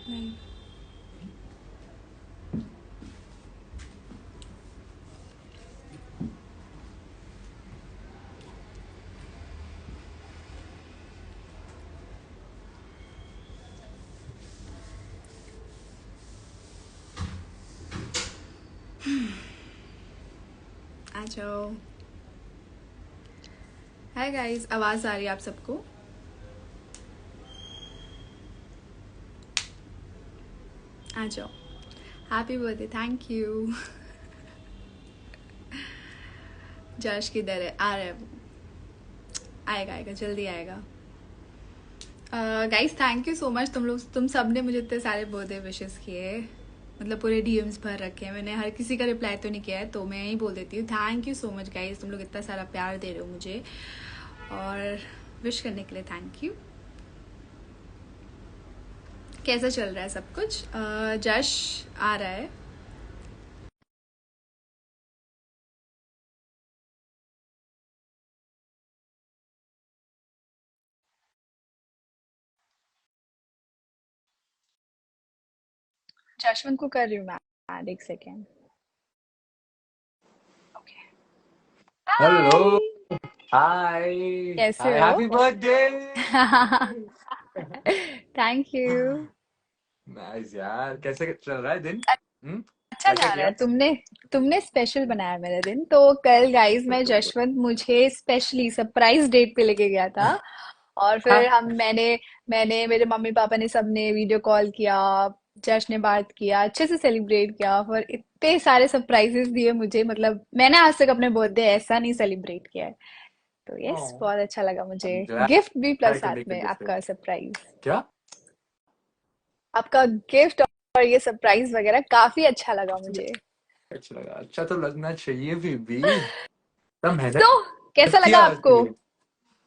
नहीं। आ जाओ। Hi guys, आवाज आ रही है आप सबको? आ जाओ। Happy birthday. Thank you. जश किधर है? आ रहा है वो। आएगा आएगा, जल्दी आएगा। Guys thank you so much, तुम सब ने मुझे इतने सारे बर्थडे विशेस किए। मतलब पूरे डीएम्स भर रखे हैं। मैंने हर किसी का रिप्लाई तो नहीं किया है, तो मैं यही बोल देती हूँ thank you so much guys. तुम लोग इतना सारा प्यार दे रहे हो मुझे, और विश करने के लिए थैंक यू। कैसा चल रहा है सब कुछ? जश आ रहा है। जशवंत को कर रही हूँ मैं, एक सेकेंड। ओके। हेलो। हाय, हाय कैसे हाय, हो? Happy birthday. Thank you. Nice यार, कैसे चल रहा है दिन? अच्छा क्या क्या जा रहा है। किया? तुमने तुमने स्पेशल बनाया मेरा दिन। तो कल गाइस मैं जशवंत मुझे स्पेशली सरप्राइज डेट पे लेके गया था। और फिर हाँ। हम मैंने मैंने मेरे मम्मी पापा ने सबने वीडियो कॉल किया, जश्न ने बात किया, अच्छे से सेलिब्रेट किया। फिर इतने सारे सरप्राइजेस दिए मुझे, मतलब मैंने आज तक अपने बर्थडे ऐसा नहीं सेलिब्रेट किया है। तो यस, Oh, बहुत अच्छा लगा मुझे। I'm glad गिफ्ट भी I प्लस can साथ make a में आपका difference. सरप्राइज। क्या? आपका गिफ्ट और ये सरप्राइज वगैरह काफी अच्छा लगा मुझे। अच्छा लगा, अच्छा तो लगना चाहिए भी। तब तो मेहनत कैसा लगा किया इसके आपको? लिए।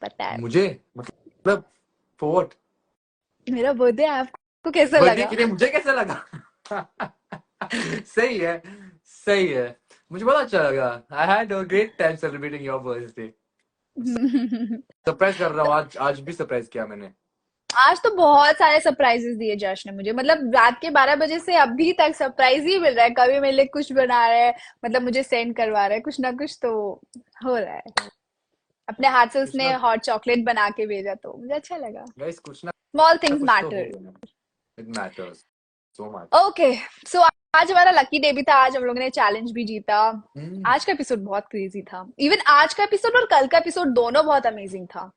पता है मुझे मतलब फोर्ट मेरा बर्थडे आपको कैसा बर्थडे लगा? के लिए मुझे कैसा लगा? सही है, सही है। मुझे बहुत अच्छा लगा। I had a great time celebrating your birthday. Surprise कर रहा हूँ आज, आज भी सरप्राइज किया मैंने। आज तो बहुत सारे सरप्राइजेस दिए जश ने मुझे। मतलब रात के 12 बजे से अभी तक सरप्राइज ही मिल रहा है। कभी मेरे लिए कुछ बना रहा है, मतलब मुझे सेंड करवा रहा है कुछ ना कुछ, तो हो रहा है। अपने हाथ से कुछ उसने ना, हॉट चॉकलेट बना के भेजा, तो मुझे अच्छा लगा। गाइस कुछ ना स्मॉल थिंग्स कुछ तो मैटर। हो गया। It matters so much. Okay, so आज हमारा लकी डे भी था। आज हम लोगों ने चैलेंज भी जीता। आज का एपिसोड बहुत क्रेजी था। इवन आज का एपिसोड और कल का एपिसोड दोनों बहुत अमेजिंग था।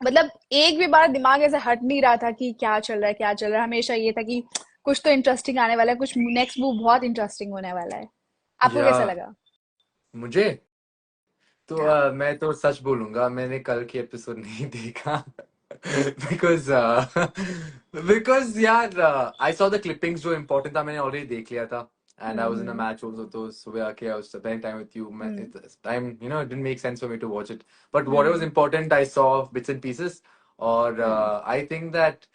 मतलब एक भी बार दिमाग ऐसे हट नहीं रहा था कि क्या चल रहा है क्या चल रहा है। हमेशा ये था कि कुछ तो इंटरेस्टिंग आने वाला है, कुछ नेक्स्ट मूव बहुत इंटरेस्टिंग होने वाला है। आपको या कैसा लगा? मुझे तो हाँ। मैं तो सच बोलूंगा, मैंने कल की एपिसोड नहीं देखा। बिकॉज बिकॉज यार आई सॉ द क्लिपिंग्स, जो इम्पोर्टेंट था मैंने ऑलरेडी देख लिया था। And I was in a hmm. Match also, तो सुबह आके I was spending time with you. मैं hmm. Time it didn't make sense for me to watch it, but what was hmm. Important I saw bits and pieces. और hmm. I think that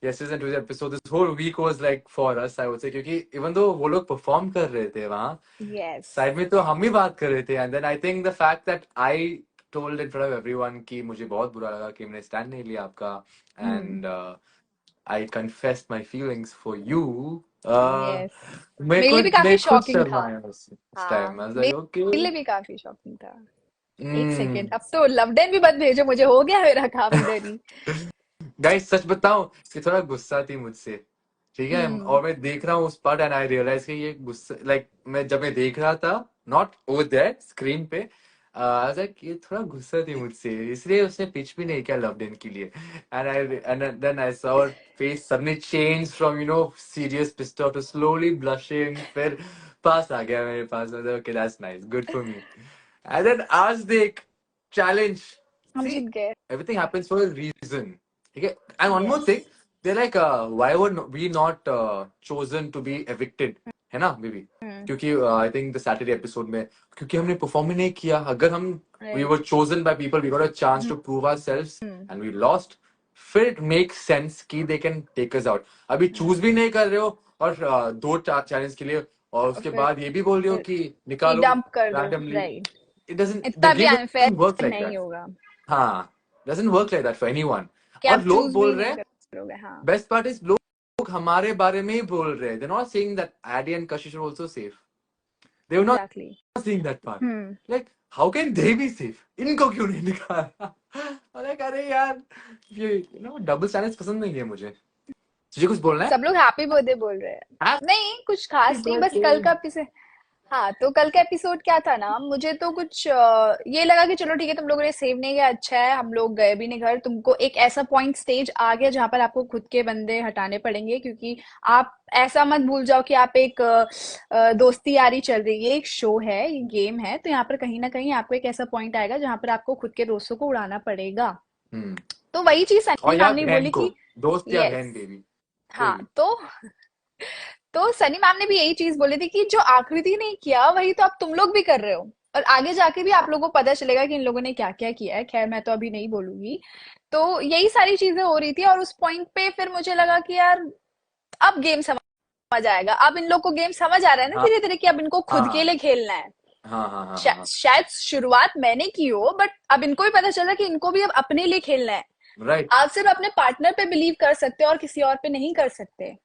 yesterday's and today's episode, this whole week was like for us, I would say, क्योंकि even though वो लोग perform कर रहे थे वहाँ yes. Side में, तो हम ही बात कर रहे थे। And then I think the fact that I told in front of everyone कि मुझे बहुत बुरा लगा कि मैंने स्टैंड नहीं लिया आपका। Hmm. And I confessed my feelings for you. Yes, मेरे मेरे को लिए भी काफी मैं खुद शॉकिंग था। शर्माया उस हाँ, time. I was like okay. मेरे लिए भी काफी शॉकिंग था। एक सेकेंड, अब तो लवडेन भी मत भेजो मुझे, हो गया मेरा काम इधर ही। गाइस सच बताऊं कि थोड़ा गुस्सा थी मुझसे, ठीक है? हम्म। और मैं देख रहा हूँ उस पार्ट एंड आई रियलाइज कि ये गुस्सा, लाइक मैं जब मैं देख रहा था, नॉट ओवर देयर स्क्रीन पे, लाइक ये थोड़ा गुस्सा थी मुझसे, इसलिए उसने पिच भी नहीं किया लवडन के लिए। And then I saw her face suddenly change from serious pissed off to slowly blushing. फिर पास आ गया मेरे पास, okay that's nice, good for me. And then आज देख चैलेंज। हम See, जीत गए। everything happens for a reason. Okay, and one more yes. thing, they're like, why were we not chosen to be evicted? है ना baby? हम्म। क्योंकि आई think the Saturday episode में, क्योंकि हमने परफॉर्म ही नहीं किया। अगर हम we were right. chosen by people, we got a chance to prove ourselves and we lost, फिर it makes sense कि they can take us out. अभी चूज भी नहीं कर रहे हो, और दो चैलेंज के लिए, और और उसके फिर बाद ये भी बोल रहे हो कि कि निकालो डंप कर दो, randomly. Right. It doesn't, the इतना भी game doesn't work unfair like नहीं that. होगा हाँ, doesn't work like that for anyone. कि और आप लोग चूज भी बोल रहे नहीं हैं, करोगे। हाँ। बेस्ट पार्ट इज लोग हमारे बारे में ही बोल रहे हैं. They're not saying that Addy and Kashish are also safe. They were not exactly. seeing that part. Hmm. Like, how can they be safe? इनको क्यों नहीं निकाला? Like, अरे यार, ये डबल स्टैंडर्ड्स पसंद नहीं है मुझे. तुझे कुछ बोलना है? सब लोग हैप्पी बर्थडे बोल रहे हैं. नहीं कुछ खास नहीं, बस कल का एपिसोड. हाँ तो कल का एपिसोड क्या था ना, मुझे तो कुछ ये लगा कि चलो ठीक है, तुम लोगों ने सेव नहीं किया, अच्छा है, हम लोग गए भी नहीं घर. तुमको एक ऐसा पॉइंट स्टेज आ गया जहां पर आपको खुद के बंदे हटाने पड़ेंगे, क्योंकि आप ऐसा मत भूल जाओ कि आप एक दोस्ती यारी चल रही है, एक शो है, ये गेम है, तो यहाँ पर कहीं ना कहीं आपको एक ऐसा पॉइंट आएगा जहां पर आपको खुद के दोस्तों को उड़ाना पड़ेगा. हम्म. तो वही चीज और सनी या मैम ने बहन बोली को, कि दोस्त या यस. बहन के भी, कोई हाँ भी. तो सनी मैम ने भी यही चीज बोली थी कि जो आकृति ने किया वही तो आप तुम लोग भी कर रहे हो, और आगे जाके भी आप लोगों को पता चलेगा कि इन लोगों ने क्या क्या किया है. खैर मैं तो अभी नहीं बोलूंगी. तो यही सारी चीजें हो रही थी, और उस पॉइंट पे फिर मुझे लगा कि यार अब गेम समझ आएगा. अब इन लोग को गेम समझ आ रहा है ना हाँ धीरे धीरे, कि अब इनको खुद के हाँ लिए खेलना है. हाँ हाँ हाँ हाँ. शायद शुरुआत मैंने की हो, बट अब इनको भी पता चला कि इनको भी अब अपने लिए खेलना है. राइट. आप सिर्फ अपने पार्टनर पे बिलीव कर सकते हो और किसी और पे नहीं कर सकते,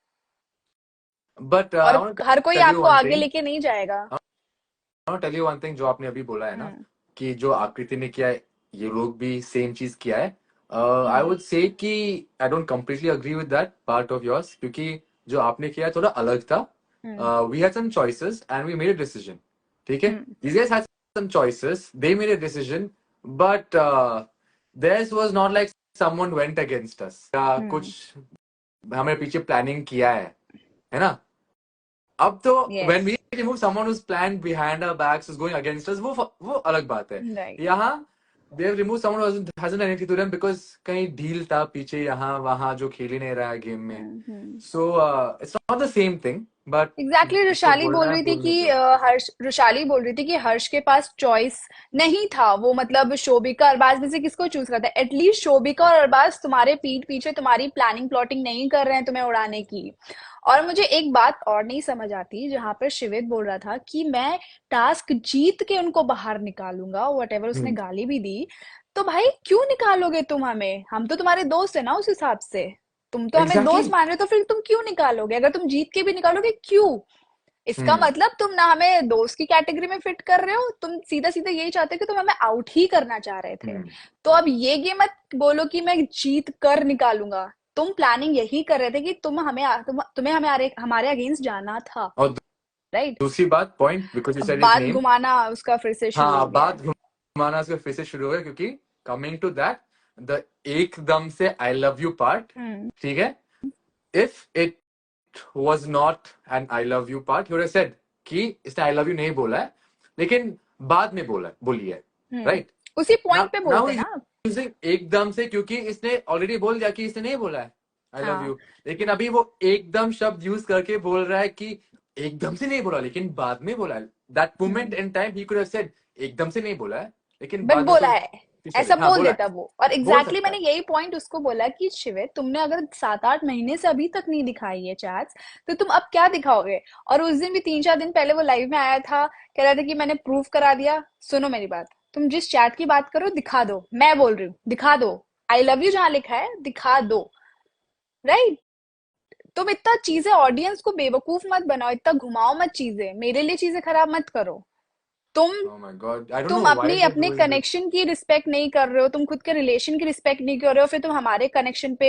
बट और आई वांट हर कोई टेल यू आपको वन आगे थिंग. लेके नहीं जाएगा. I want tell you one thing, जो आपने अभी बोला है ना, हम्म. कि जो आकृति ने किया है, ये लोग भी सेम चीज किया है. आई हम्म. वुड से कि I don't completely agree with that part of yours, क्योंकि जो आपने किया है थोड़ा अलग था. Hmm. We had some choices and we made a decision. ठीक है. Hmm. These guys had some choices, they made a decision, but theirs was not like someone went against us या हम्म. कुछ हमें पीछे प्लानिंग किया है ना. अब तो when yes. we remove someone who's planned behind our backs, who's going against us, वो अलग बात है. राइट. यहाँ they have removed someone who hasn't done anything to them because कहीं डील था पीछे यहाँ वहाँ जो खेल ही नहीं रहा है गेम में. हम्म. So it's not the same thing, but exactly. जिसको रुशाली बोलना बोल है रही थी बोलने कि दो. रुशाली बोल रही थी कि हर्ष के पास चॉइस नहीं था. वो मतलब शोभिका अरबाज में से किसको चूज करता है? एटलीस्ट शोभिका और अरबाज तुम्हारे पीठ पीछे तुम्हारी प्लानिंग प्लॉटिंग नहीं कर रहे हैं तुम्हें उड़ाने की. और मुझे एक बात और नहीं समझ आती, जहां पर शिवित बोल रहा था कि मैं टास्क जीत के उनको बाहर निकालूंगा, वट एवर, उसने हम्म. गाली भी दी. तो भाई क्यों निकालोगे तुम हमें? हम तो तुम्हारे दोस्त है ना उस हिसाब से. तुम तो हमें Exactly. दोस्त मान रहे हो, तो फिर तुम क्यों निकालोगे? अगर तुम जीत के भी निकालोगे क्यों? इसका हम्म. मतलब तुम ना हमें दोस्त की कैटेगरी में फिट कर रहे हो, तुम सीधा सीधा यही चाहते हो कि तुम हमें आउट ही करना चाह रहे थे. हम्म. तो अब ये गेम मत बोलो कि मैं जीत कर निकालूंगा. तुम प्लानिंग यही कर रहे थे कि तुम्हें हमारे अगेंस्ट जाना था. और राइट. दूसरी बात पॉइंट, बिकॉज यू अब सेड हिज बात नेम. घुमाना उसका फिर से शुरू हो हाँ, गया है. बात घुमाना उसका फिर से शुरू हो गया, क्योंकि कमिंग टू दैट, द एकदम से आई लव यू पार्ट. हम्म. ठीक है. If it was not an I love you part, he would have said कि इसने I love you नहीं बोला है, लेकिन बाद में बोली है. राइट. उसी now पॉइंट पे now बोलते he's ना. using एकदम से, क्योंकि इसने ऑलरेडी बोल दिया कि इसने नहीं बोला है I love हाँ. you, लेकिन अभी वो एकदम शब्द यूज करके बोल रहा है कि एकदम से नहीं बोला लेकिन बाद में बोला है. That moment in time he could have said एकदम से नहीं बोला है लेकिन बट बाद में बोला उसको है, ऐसा हाँ बोल बोला देता है. वो. और बोल एग्जैक्टली सकता मैंने है. यही पॉइंट उसको बोला कि शिविर, तुमने अगर 7-8 महीने से अभी तक नहीं दिखाई है चैट्स, तो तुम अब क्या दिखाओगे? और उस दिन भी 3-4 दिन पहले वो लाइव में आया था, कह रहा था कि मैंने प्रूफ करा दिया. सुनो मेरी बात, तुम जिस चैट की बात करो दिखा दो. मैं बोल रही हूँ दिखा दो. आई लव यू जहां लिखा है दिखा दो. राइट. तुम इतना चीजें ऑडियंस को बेवकूफ मत बनाओ, इतना घुमाओ मत चीजें, मेरे लिए चीजें खराब मत करो. तुम Oh my God, I don't तुम know why अपनी they're अपने doing this. कनेक्शन की रिस्पेक्ट नहीं कर रहे हो, तुम खुद के रिलेशन की रिस्पेक्ट नहीं कर रहे हो, फिर तुम हमारे कनेक्शन पे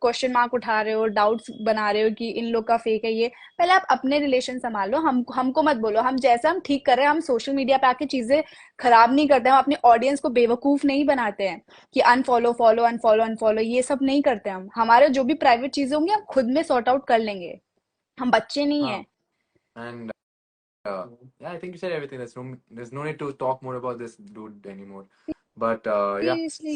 क्वेश्चन मार्क उठा रहे हो, डाउट्स बना रहे हो कि इन लोग का फेक है ये. पहले आप अपने रिलेशन संभालो. हमको मत बोलो. हम जैसा हम ठीक कर रहे हैं, हम सोशल मीडिया पे आके चीजें खराब नहीं करते. हम अपनी ऑडियंस को बेवकूफ नहीं बनाते हैं कि अनफॉलो फॉलो अनफॉलो अनफॉलो, ये सब नहीं करते. हम हमारे जो भी प्राइवेट चीजें होंगी हम खुद में सॉर्ट आउट कर लेंगे. हम बच्चे नहीं हाँ. है. And yeah, I think you said everything. There's no need to talk more about this dude anymore. But yeah, Seriously.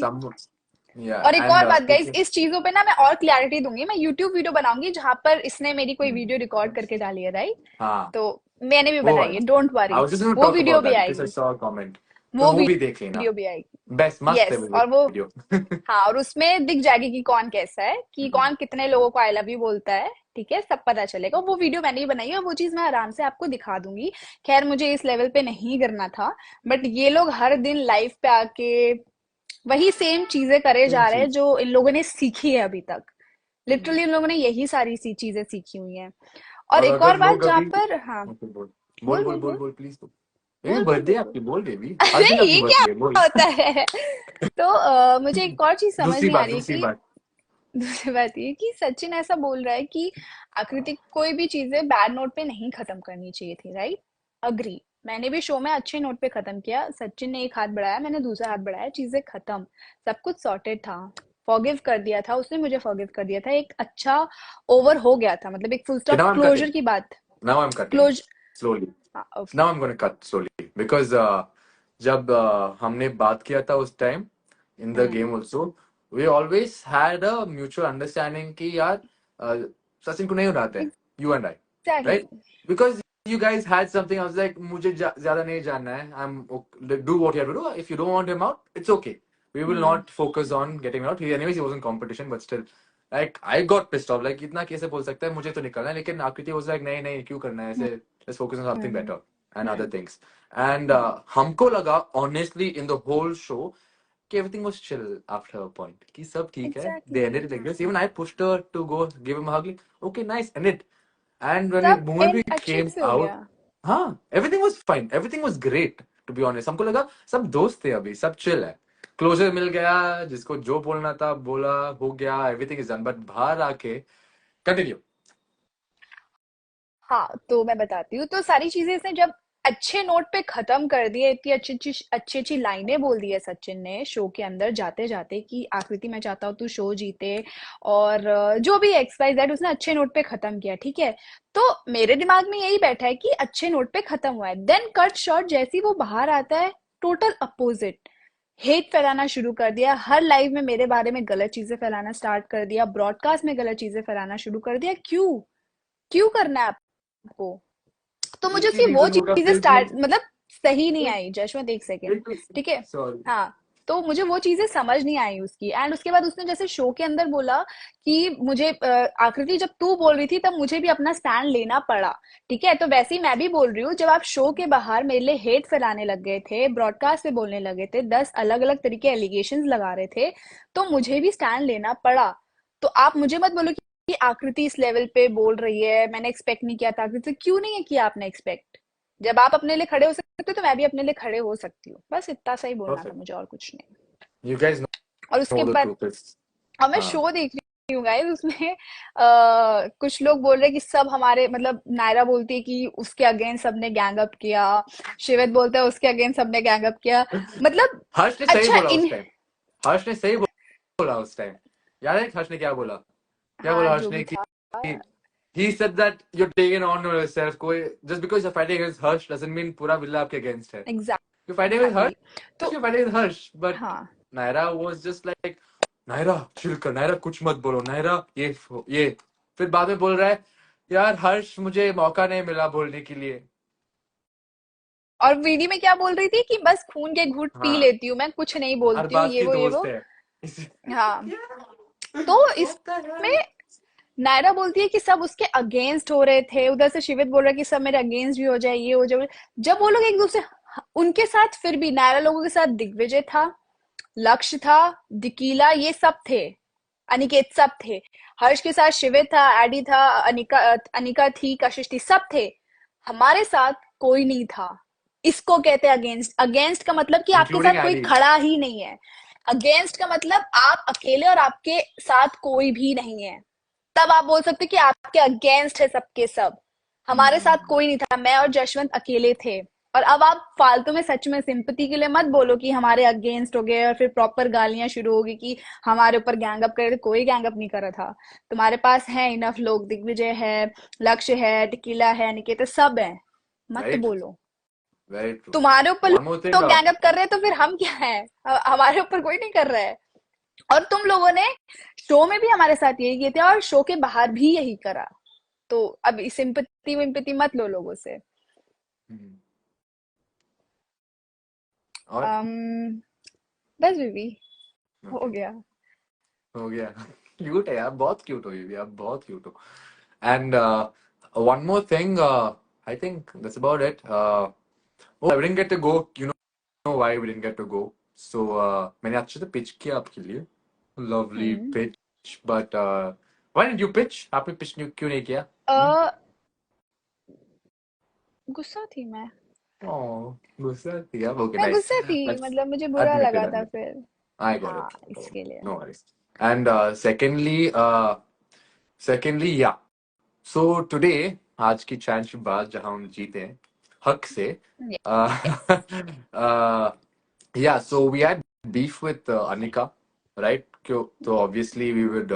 yeah, और एक and और बात गाइस, speaking. इस चीजों पे ना मैं और क्लैरिटी दूंगी. मैं यूट्यूब वीडियो बनाऊंगी जहां पर इसने मेरी कोई वीडियो रिकॉर्ड करके डाली है. राइट. हाँ, तो मैंने भी वो बनाई वाला. है, don't I worry. was just going to वो talk वीडियो about भी that because I आएगी. saw a comment. तो वो वो भी देख लेना. वीडियो भी आएगी. बेस्ट मस्त है यस. वो और वो वीडियो. हाँ, और उसमें दिख जाएगी कि कौन कैसा है, कि कौन कितने लोगों को आई लव यू बोलता है. ठीक है, सब पता चलेगा. वो वीडियो मैंने ही बनाई है, वो चीज मैं आराम से आपको दिखा दूंगी. खैर मुझे इस लेवल पे नहीं करना था, बट ये लोग हर दिन लाइव पे आके वही सेम चीजें करे सेम जा रहे हैं चीज. जो इन लोगों ने सीखी है अभी तक. लिटरली उन लोगों ने यही सारी सी चीजें सीखी हुई हैं। और और एक और अगर बात लोग जहाँ अभी पर, हाँ, Okay, बोल बोल बोल बोल बोल बोल बोल बोल प्लीज, तो बेबी बोल बोल बर्थडे बोल बोल। आपकी, बोल बेबी, आज अरे दिन आपकी ये क्या बर्थडे है, बोल। होता है? तो मुझे एक और चीज समझ दूसरी नहीं आ बात, रही है दूसरी कि बात। दूसरी बात ये कि सचिन ऐसा बोल रहा है कि आकृति को कोई भी चीजें बैड नोट पे नहीं खत्म करनी चाहिए थी, राइट? अग्री। मैंने भी शो में अच्छे नोट पे खत्म किया, सचिन ने एक हाथ बढ़ाया, मैंने दूसरा हाथ बढ़ाया, चीजें खत्म, सब कुछ सॉर्टेड था। फॉरगिव कर दिया था उसने, मुझे फॉरगिव कर दिया था, एक अच्छा ओवर हो गया था, मतलब एक फुल Okay, स्टॉप, क्लोजर की बात। now I'm cutting close slowly. हाँ, Now okay. I'm going to cut slowly because जब हमने बात किया था उस time in the hmm. game also, we always had a mutual understanding कि यार सचिन को नहीं उड़ाते हैं, you and I, exactly. right? Because you guys had something. I was like मुझे ज्यादा नहीं जानना है. Do what you have to do. If you don't want him out, it's okay. We will hmm. not focus on getting him out. Anyways, he was in competition, but still, like I got pissed off. Like इतना कैसे बोल सकता है, मुझे तो निकलना है, लेकिन आकृति was like नहीं नहीं क्यों करना है ऐसे. Let's focus on something hmm. better and other hmm. things. And हमको लगा honestly in the whole show कि everything was chill after a point. कि सब ठीक है. They exactly. ended it like this. Even I pushed her to go give him a hug. Like, okay, nice, end it. And when सब moment we and अच्छे came से हो out, गया। हाँ, everything was fine. Everything was great. To be honest, हमको लगा सब दोस्त थे अभी, सब chill है. क्लोजर मिल गया, जिसको जो बोलना था बोला, हो गया, everything is done. But बाहर आके continue. हाँ, तो मैं बताती हूँ, तो सारी चीजें इसने जब अच्छे नोट पे खत्म कर दी है, इतनी अच्छी अच्छी लाइनें बोल दी है सचिन ने शो के अंदर जाते जाते कि आकृति मैं चाहता हूँ तू शो जीते, और जो भी एक्स वाई जेड उसने अच्छे नोट पे खत्म किया, ठीक है। तो मेरे दिमाग में यही बैठा है कि अच्छे नोट पे खत्म हुआ है, देन कट शॉट जैसे ही वो बाहर आता है, टोटल अपोजिट, हेट फैलाना शुरू कर दिया, हर लाइव में मेरे बारे में गलत चीजें फैलाना स्टार्ट कर दिया, ब्रॉडकास्ट में गलत चीजें फैलाना शुरू कर दिया। क्यों? क्यों करना है आपको? तो मुझे एक ही उसकी वो रीजन होगा चीजें फिर भी. स्टार्ट, मतलब सही नहीं एक आई, जशवंत एक सेकेंड, एक ठीक है। सॉरी. हाँ, तो मुझे वो चीजें समझ नहीं आई उसकी, एंड उसके बाद उसने जैसे शो के अंदर बोला कि मुझे आकृति जब तू बोल रही थी तब मुझे भी अपना स्टैंड लेना पड़ा, ठीक है, तो वैसे ही मैं भी बोल रही हूँ, जब आप शो के बाहर मेरे लिए हेट फैलाने लग गए थे, ब्रॉडकास्ट पे बोलने लगे थे, 10 अलग अलग तरीके एलिगेशन लगा रहे थे, तो मुझे भी स्टैंड लेना पड़ा। तो आप मुझे मत बोलो कि आकृति इस लेवल पे बोल रही है, मैंने एक्सपेक्ट नहीं किया था आकृति से। क्यों नहीं किया आपने एक्सपेक्ट? जब आप अपने लिए खड़े हो सकते हो तो मैं भी अपने लिए खड़े हो सकती हूँ, बस इतना सा ही बोलना था Perfect. मुझे, और कुछ नहीं। You guys और उसके know the बाद truth is. अब मैं हाँ. शो देख रही हूँ गाइस, उसमें कुछ लोग बोल रहे हैं कि सब हमारे, मतलब नायरा बोलती है कि उसके अगेंस्ट सबने गैंग अप किया, शिवित बोलता है उसके अगेंस्ट सबने गैंग अप किया, मतलब हर्ष ने सही अच्छा बोला उस इन, टाइम. हर्ष ने सही बोला उस टाइम. याद है हर्ष ने क्या बोला? क्या हाँ बोला हर्ष जो भी ने कि था, he said that you're taking on yourself. कोई just because you're fighting against Harsh doesn't mean पूरा विला आपके against है. You're fighting with Harsh, exactly. तो you're fighting with Harsh. But हाँ, Naira was just like Naira chill कर, नायरा कुछ मत बोलो, नायरा ये फिर बाद में बोल रहा है यार हर्ष मुझे मौका नहीं मिला बोलने के लिए. और वीडी में क्या बोल रही थी कि बस खून के घूंट पी हाँ, लेती हूँ मैं, कुछ नहीं हर बोलती हूँ, बात ये की वो ये दोस्त वो। है. हाँ, क्या? तो What the hell? इसमें नायरा बोलती है कि सब उसके अगेंस्ट हो रहे थे, उधर से शिवित बोल रहा है कि सब मेरे अगेंस्ट भी हो जाए, ये हो जाए। जब वो लोग एक दूसरे, उनके साथ, फिर भी नायरा लोगों के साथ दिग्विजय था, लक्ष्य था, दिकीला, ये सब थे, अनिकेत सब थे, हर्ष के साथ शिवित था, एडी था, अनिका, अनिका थी, कशिश थी, सब थे। हमारे साथ कोई नहीं था। इसको कहते हैं अगेंस्ट। अगेंस्ट का मतलब कि आपके Including साथ कोई Addy. खड़ा ही नहीं है। अगेंस्ट का मतलब आप अकेले और आपके साथ कोई भी नहीं है, तब आप बोल सकते कि आपके अगेंस्ट है सबके सब। हमारे साथ Hmm. कोई नहीं था, मैं और जशवंत अकेले थे। और अब आप फालतू में सच में सिंपैथी के लिए मत बोलो कि हमारे अगेंस्ट हो गए और फिर प्रॉपर गालियां शुरू होगी कि हमारे ऊपर गैंग अप करे। कोई गैंग अप नहीं कर रहा था। तुम्हारे पास है इनफ लोग, दिग्विजय है, लक्ष्य है, टिकिला है, निकेता, सब है, मत Very true. बोलो। Very true. तुम्हारे ऊपर One more thing. लोग गैंग अप कर रहे हैं तो फिर हम क्या है? हमारे ऊपर कोई नहीं कर रहा है। और तुम लोगों ने शो में भी हमारे साथ यही किए थे और शो के बाहर भी यही करा। तो अब सिंपत्ति विम्पत्ति मत लो लोगों से। Hmm. और अम, बस बीबी, हो okay. गया। हो गया. क्यूट है यार, बहुत क्यूट हो ये भी, आप बहुत क्यूट हो. And one more thing, I think that's about it. Oh, I didn't get to go. You know why we didn't get to go? So मैंने अच्छे से पिच किया आपके लिए. Lovely hmm. pitch, but Why didn't you pitch? आपने pitch क्यों नहीं किया? अ, गुस्सा थी मैं Oh, गुस्सा थी आप? Okay, मैं nice. गुस्सा थी, Let's मतलब मुझे बुरा admit लगा it, था admit. फिर। I got हाँ, it. Oh, इसके लिए। no worries. And secondly, yeah. So today, आज की championship बाद जहाँ हम जीते हैं हक से, yes. uh, yeah. So we had beef with Anika, right? So obviously we would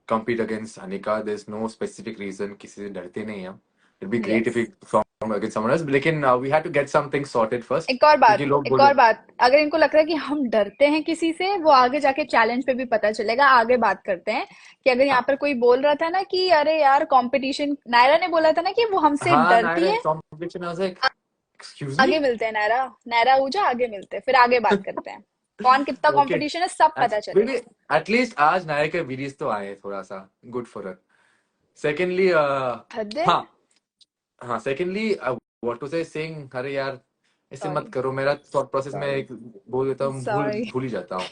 compete against Anika. There's no specific reason. किसी से डरते नहीं हम. It'd be great if yes. we perform against someone else. लेकिन we had to get something sorted first. एक और बात, क्योंकि लोग एक बोले और बात, अगर इनको लग रहा है कि हम डरते हैं किसी से, वो आगे जाके चैलेंज पे भी पता चलेगा। आगे बात करते हैं कि अगर यहाँ हाँ पर कोई बोल रहा था ना कि अरे यार कंपटीशन, नायरा ने बोला था ना कि वो हमसे हाँ डरती नायरा है। competition. I was like, excuse आगे me? मिलते हैं नायरा, नायरा ऊजा, आगे मिलते हैं, फिर आगे बात करते हैं कौन कितना Okay. कंपटीशन है, सब पता Maybe चलेगा। at least आज नायरा के videos तो आए थोड़ा सा. Good for her. Secondly, हद है। हाँ हाँ. Secondly, what was I saying? अरे यार ऐसे मत सॉरी, करो. मेरा thought process में सॉरी, एक बोल देता हूँ, भूल सॉरी। भूल ही जाता हूँ.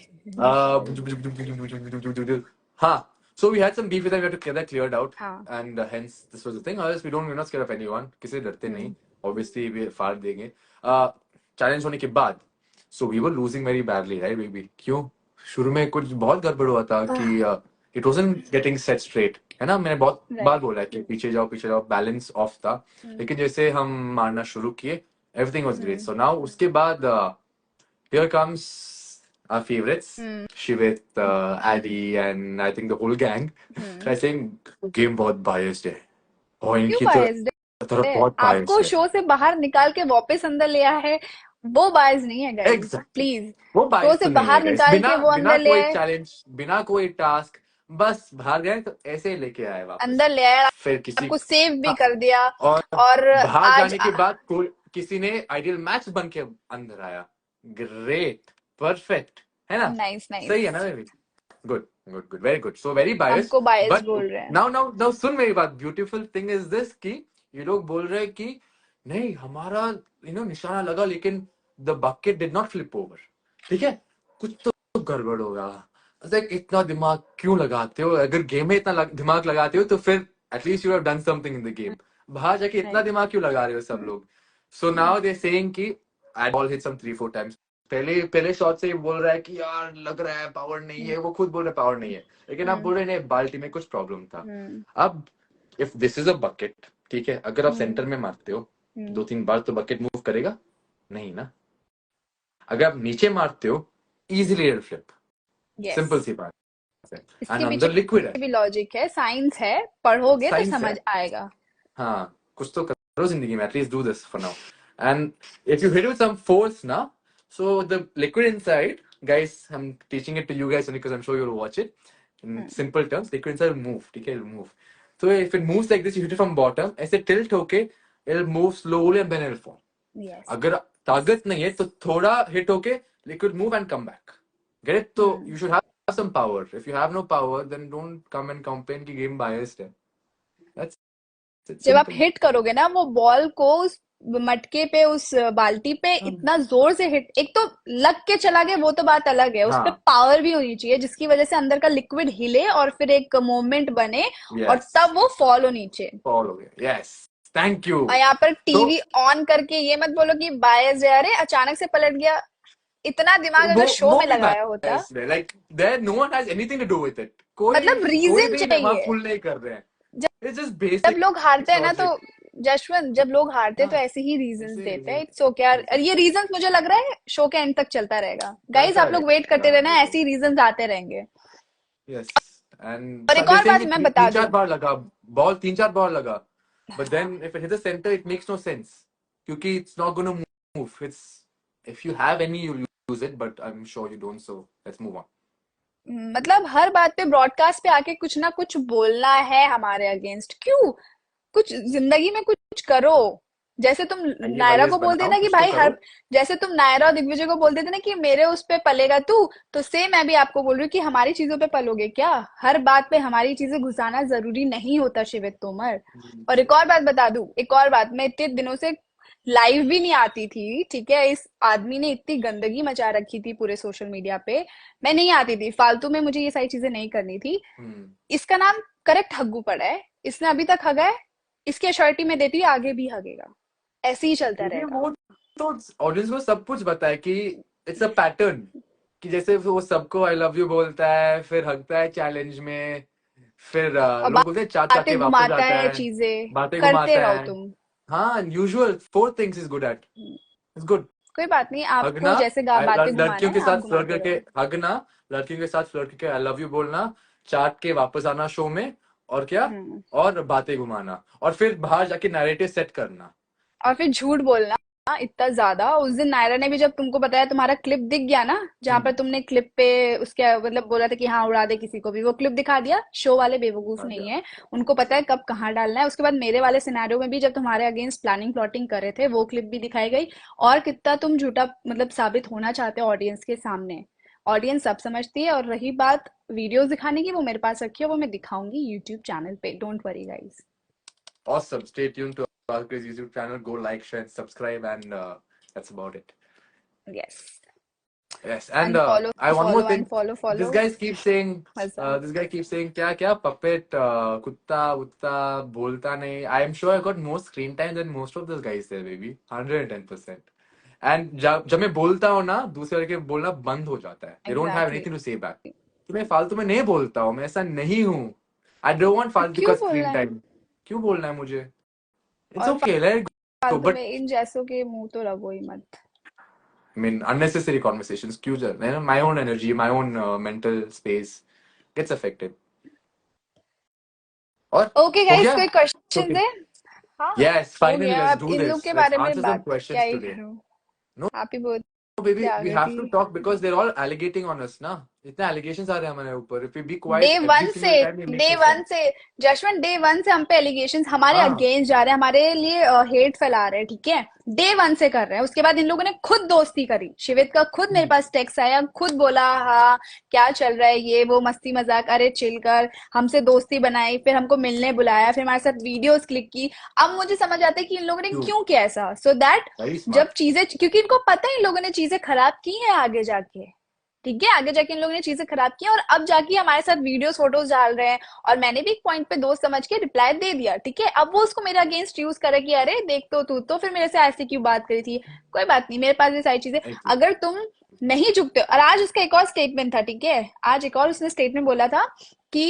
हाँ. So we had some beef with them. We had to get that cleared out, हाँ। and hence this was the thing. Otherwise, we're not scared of anyone. किसी से डरते नहीं. हम्म। Obviously, we फाड़ देंगे. Challenge होने के बाद, so we were losing very badly, right, baby? क्यों? शुरू में कुछ बहुत गड़बड़ हुआ था कि it wasn't getting set straight. है ना? मैंने बहुत बार राइट। बोला है कि पीछे जाओ, बैलेंस ऑफ था. लेकिन जैसे हम मारना शुरू किए, everything was great. So now उसके बाद here comes our favorites, Shivit, Addy, and I think the whole gang. I think game बहुत biased है. और क्यों इनकी बायस्ड तरफ है? बहुत आपको biased है. शो से बाहर निकाल के वापस अंदर ले आया है, वो बायस नहीं है गाइस, Exactly. प्लीज। वो शो biased से तो नहीं है बाहर guys. निकाल बिना के वो बिना अंदर ले कोई आए, challenge, बिना कोई task, बस बाहर गए तो ऐसे ही लेके आए वापस. अंदर ले आया, फिर किसी आपको सेव भी हाँ, कर दिया। और और बाहर आज जाने के बाद कोई किसी ने आइडियल मैच बन के अंदर आया. ग्रेट, परफेक्ट, है ना? नाइस, सही है ना nice. Baby? Good good good, very good. So very biased. हमको बायस बट बोल रहे हैं। नाउ सुन मेरी बात. ब्यूटीफुल थिंग इज दिस कि ये लोग बोल रहे हैं कि नहीं हमारा निशाना लगा लेकिन the bucket did not flip over. ठीक है, कुछ तो गड़बड़ होगा. इतना दिमाग क्यों लगाते हो? अगर गेम में इतना दिमाग लगाते हो तो फिर at least you have done something in the game. बाहर जाके इतना राइट। दिमाग क्यों लगा रहे हो सब लोग? सो नाउ दे सेइंग कि I ball hit some 3-4 times. पहले पहले शॉट से ही बोल रहा है कि यार लग रहा है पावर नहीं है. वो खुद बोल रहे पावर नहीं है, लेकिन आप बोल रहे नहीं बाल्टी में कुछ प्रॉब्लम था. अब if this is a bucket, ठीक है, अगर आप सेंटर में मारते हो 2-3 बार तो बकेट मूव करेगा नहीं ना. अगर आप नीचे मारते हो easily air flip. Yes. Simple सी बात है. एंड इसके अंदर लिक्विड है. पीछे भी लॉजिक है, साइंस है, पढ़ोगे तो साइंस समझ है. आएगा। हाँ, कुछ तो करो जिंदगी में. At least do this for now. And if you hit with some force ना, so the liquid inside, guys, I'm teaching it to you guys only because I'm sure you'll watch it. In simple terms, liquid inside will move. ठीक है, it'll move. So if it moves like this, you hit it from bottom. ऐसे tilt होके it'll move slowly and then it'll fall. Yes. अगर ताकत नहीं है तो थोड़ा hit होके liquid move and come back. Get it? तो you should have some power. If you have no power, then don't come and complain कि game biased है. That's it's जब आप simple. हिट करोगे ना वो बॉल को उस मटके पे, उस बाल्टी पे इतना जोर से हिट, एक तो लग के चला गया वो तो बात अलग है, उस पे हाँ. पावर भी होनी चाहिए जिसकी वजह से अंदर का लिक्विड हिले और फिर एक मूवमेंट बने और Yes. तब वो फॉल हो नीचे। Fall हो गया. Yes. Thank you. और यहाँ पर तो टीवी ऑन करके ये मत बोलो कि बायस है, अरे अचानक से पलट गया। इतना दिमाग अगर शो वो में भी लगाया होता, biased है. Like there no one has anything to do with it. कोई मतलब कोई रीजन भी वहां चाहिए। पुल नहीं कर रहे हैं. It's just जब basic लोग हारते हैं ना तो, logic. जशवंत, जब लोग हारते हैं तो हाँ, ऐसे ही रीजंस ऐसे देते हैं। reason इट्स ओके यार, और ऐसे ये रीजंस मुझे लग रहा है शो के एंड तक चलता रहेगा। गाइस चलता आप लोग वेट करते रहेगा. रहना, ऐसे ही रीजंस आते रहेंगे। Yes. And और एक they're और saying बात कि मैं बता तीन चार दूं, बार लगा बॉल, 3-4 बार लगा. But then if it hits the center, it makes no sense. क्योंकि it's not going to move. It's if you have any, you'll use it, but I'm sure you don't. So let's move on. मतलब हर बात पे broadcast पे आके कुछ ना कुछ बोलना है हमारे अगेंस्ट, क्यों? कुछ जिंदगी में कुछ करो। जैसे तुम नायरा IAS को बोल बनाओ, देना कि कुछ तो भाई करो. हर, जैसे तुम नायरा और दिग्विजय को बोल देते ना कि मेरे उस पे पलेगा तू, तो सेम मैं भी आपको बोल रही हूँ कि हमारी चीजों पे पलोगे क्या? हर बात पे हमारी चीजें घुसाना जरूरी नहीं होता शिवित तोमर। और एक और बात बता दूं, एक और बात, मैं इतने दिनों से लाइव भी नहीं आती थी, ठीक है? इस आदमी ने इतनी गंदगी मचा रखी थी पूरे सोशल मीडिया पे, मैं नहीं आती थी फालतू में, मुझे ये सारी चीजें नहीं करनी थी। हम्म. इसका नाम करेक्ट हग्गू पड़ा है, इसने अभी तक हगा है, इसकी अश्योरिटी में देती है आगे भी हगेगा, ऐसे ही चलता क्योंकि रहेगा। वो तो ऑडियंस को सब कुछ पता है कि इट्स अ पैटर्न, कि जैसे वो सबको आई लव यू बोलता है, फिर हगता है चैलेंज में, फिर और लोग बोलते हैं चाट चाट के बातें वापस घुमाता आता है, है, चीजें बातें करते घुमाता रहो है। तुम। हाँ, usual four things is good at, it's good. कोई बात नहीं, आपको हगना, जैसे बातें घुमाना लड़कियों है के आप साथ फ्लर्ट घुमाते करके रहो। हगना, लड़कियों के साथ फ्लर्ट करके आई लव यू बोलना, चाट के वापस आना शो में, और क्या, हम्म। और बातें घुमाना, और फिर बाहर जाके नैरेटिव सेट करना। और फिर झूठ बोलना इतना ज्यादा। उस दिन नायरा ने भी जब तुमको बताया, तुम्हारा क्लिप दिख गया ना, जहां पर हम्म, तुमने क्लिप पे उसके मतलब बोला था कि हाँ उड़ा दे किसी को भी, वो क्लिप दिखा दिया। शो वाले बेवकूफ आ नहीं गया। है, उनको पता है कब कहाँ डालना है। उसके बाद मेरे वाले सिनेरियो में भी जब तुम्हारे अगेंस्ट प्लानिंग प्लॉटिंग कर रहे थे, वो क्लिप भी दिखाई गई। और कितना तुम झूठा मतलब साबित होना चाहते हो ऑडियंस के सामने, ऑडियंस सब समझती है। और रही बात वीडियोस दिखाने की, वो मेरे पास रखी है, वो मैं दिखाऊंगी यूट्यूब चैनल पे, don't worry guys. Awesome. Stay tuned to our Crazy YouTube channel. Go like, share, and subscribe, and that's about it. Yes. Yes, and unfollow I one more follow thing. Unfollow This follow. guy keeps saying, मजा। this guy keeps saying, क्या क्या puppet, कुत्ता वुत्ता बोलता नहीं. I am sure I got more screen time than most of those guys there, baby. 110%. And जब मैं बोलता हूँ ना, दूसरे के बोलना बंद हो जाता है. They don't have exactly. anything to say back. तो मैं फालतू में नहीं बोलता हूँ, मैं ऐसा नहीं हूँ. I don't want तो फालतू का क्यों बोलना screen है? time. क्यों बोलना है मुझे? It's और okay, let it go. फालतू But में इन जैसों के मुंह तो लगो ही मत। I mean, unnecessary conversations. क्यों my own energy, my own mental space gets affected. और ओके हो गाइस, गया? कोई क्वेश्चंस Okay. है? हाँ, Yes, हो finally, गया। let's अब do इन लोग this. के Let's बारे में answer some बात क्या questions ही today. करूं। No, happy birthday baby, we have आकृति। to talk because they're all allegating on us, ना? इतने allegations आ रहे हैं हमारे ऊपर. If we be day quiet every one से single time, it makes day no one sense. से जशवंत, डे वन से हम पे एलिगेशंस हमारे हाँ, अगेंस्ट जा रहे हैं, हमारे लिए हेट फैला रहे हैं, ठीक है? डे वन से कर रहे हैं। उसके बाद इन लोगों ने खुद दोस्ती करी, शिवित का खुद मेरे पास टेक्स्ट आया, खुद बोला हाँ क्या चल रहा है, ये वो मस्ती मजाक, अरे चिल कर, हमसे दोस्ती बनाई, फिर हमको मिलने बुलाया, फिर हमारे साथ वीडियोस क्लिक की। अब मुझे समझ आता है कि इन लोगों ने क्यों? क्यों किया ऐसा, सो दैट Very जब smart. चीजें, क्योंकि इनको पता है इन लोगों ने चीजें खराब की हैं आगे जाके, ठीक है? आगे जाके इन लोगों ने चीजें खराब की हैं, और अब जाके हमारे साथ वीडियोस फोटोज डाल रहे हैं। और मैंने भी एक पॉइंट पे दोस्त समझ के रिप्लाई दे दिया, ठीक है? अब वो उसको मेरे अगेंस्ट यूज करे कि अरे देख तो तू तो फिर मेरे से ऐसे क्यों बात करी थी। कोई बात नहीं, मेरे पास ये सारी चीजें। Thank you. अगर तुम नहीं झुकते हो, और आज उसका एक और स्टेटमेंट था, ठीक है? आज एक और उसने स्टेटमेंट बोला था कि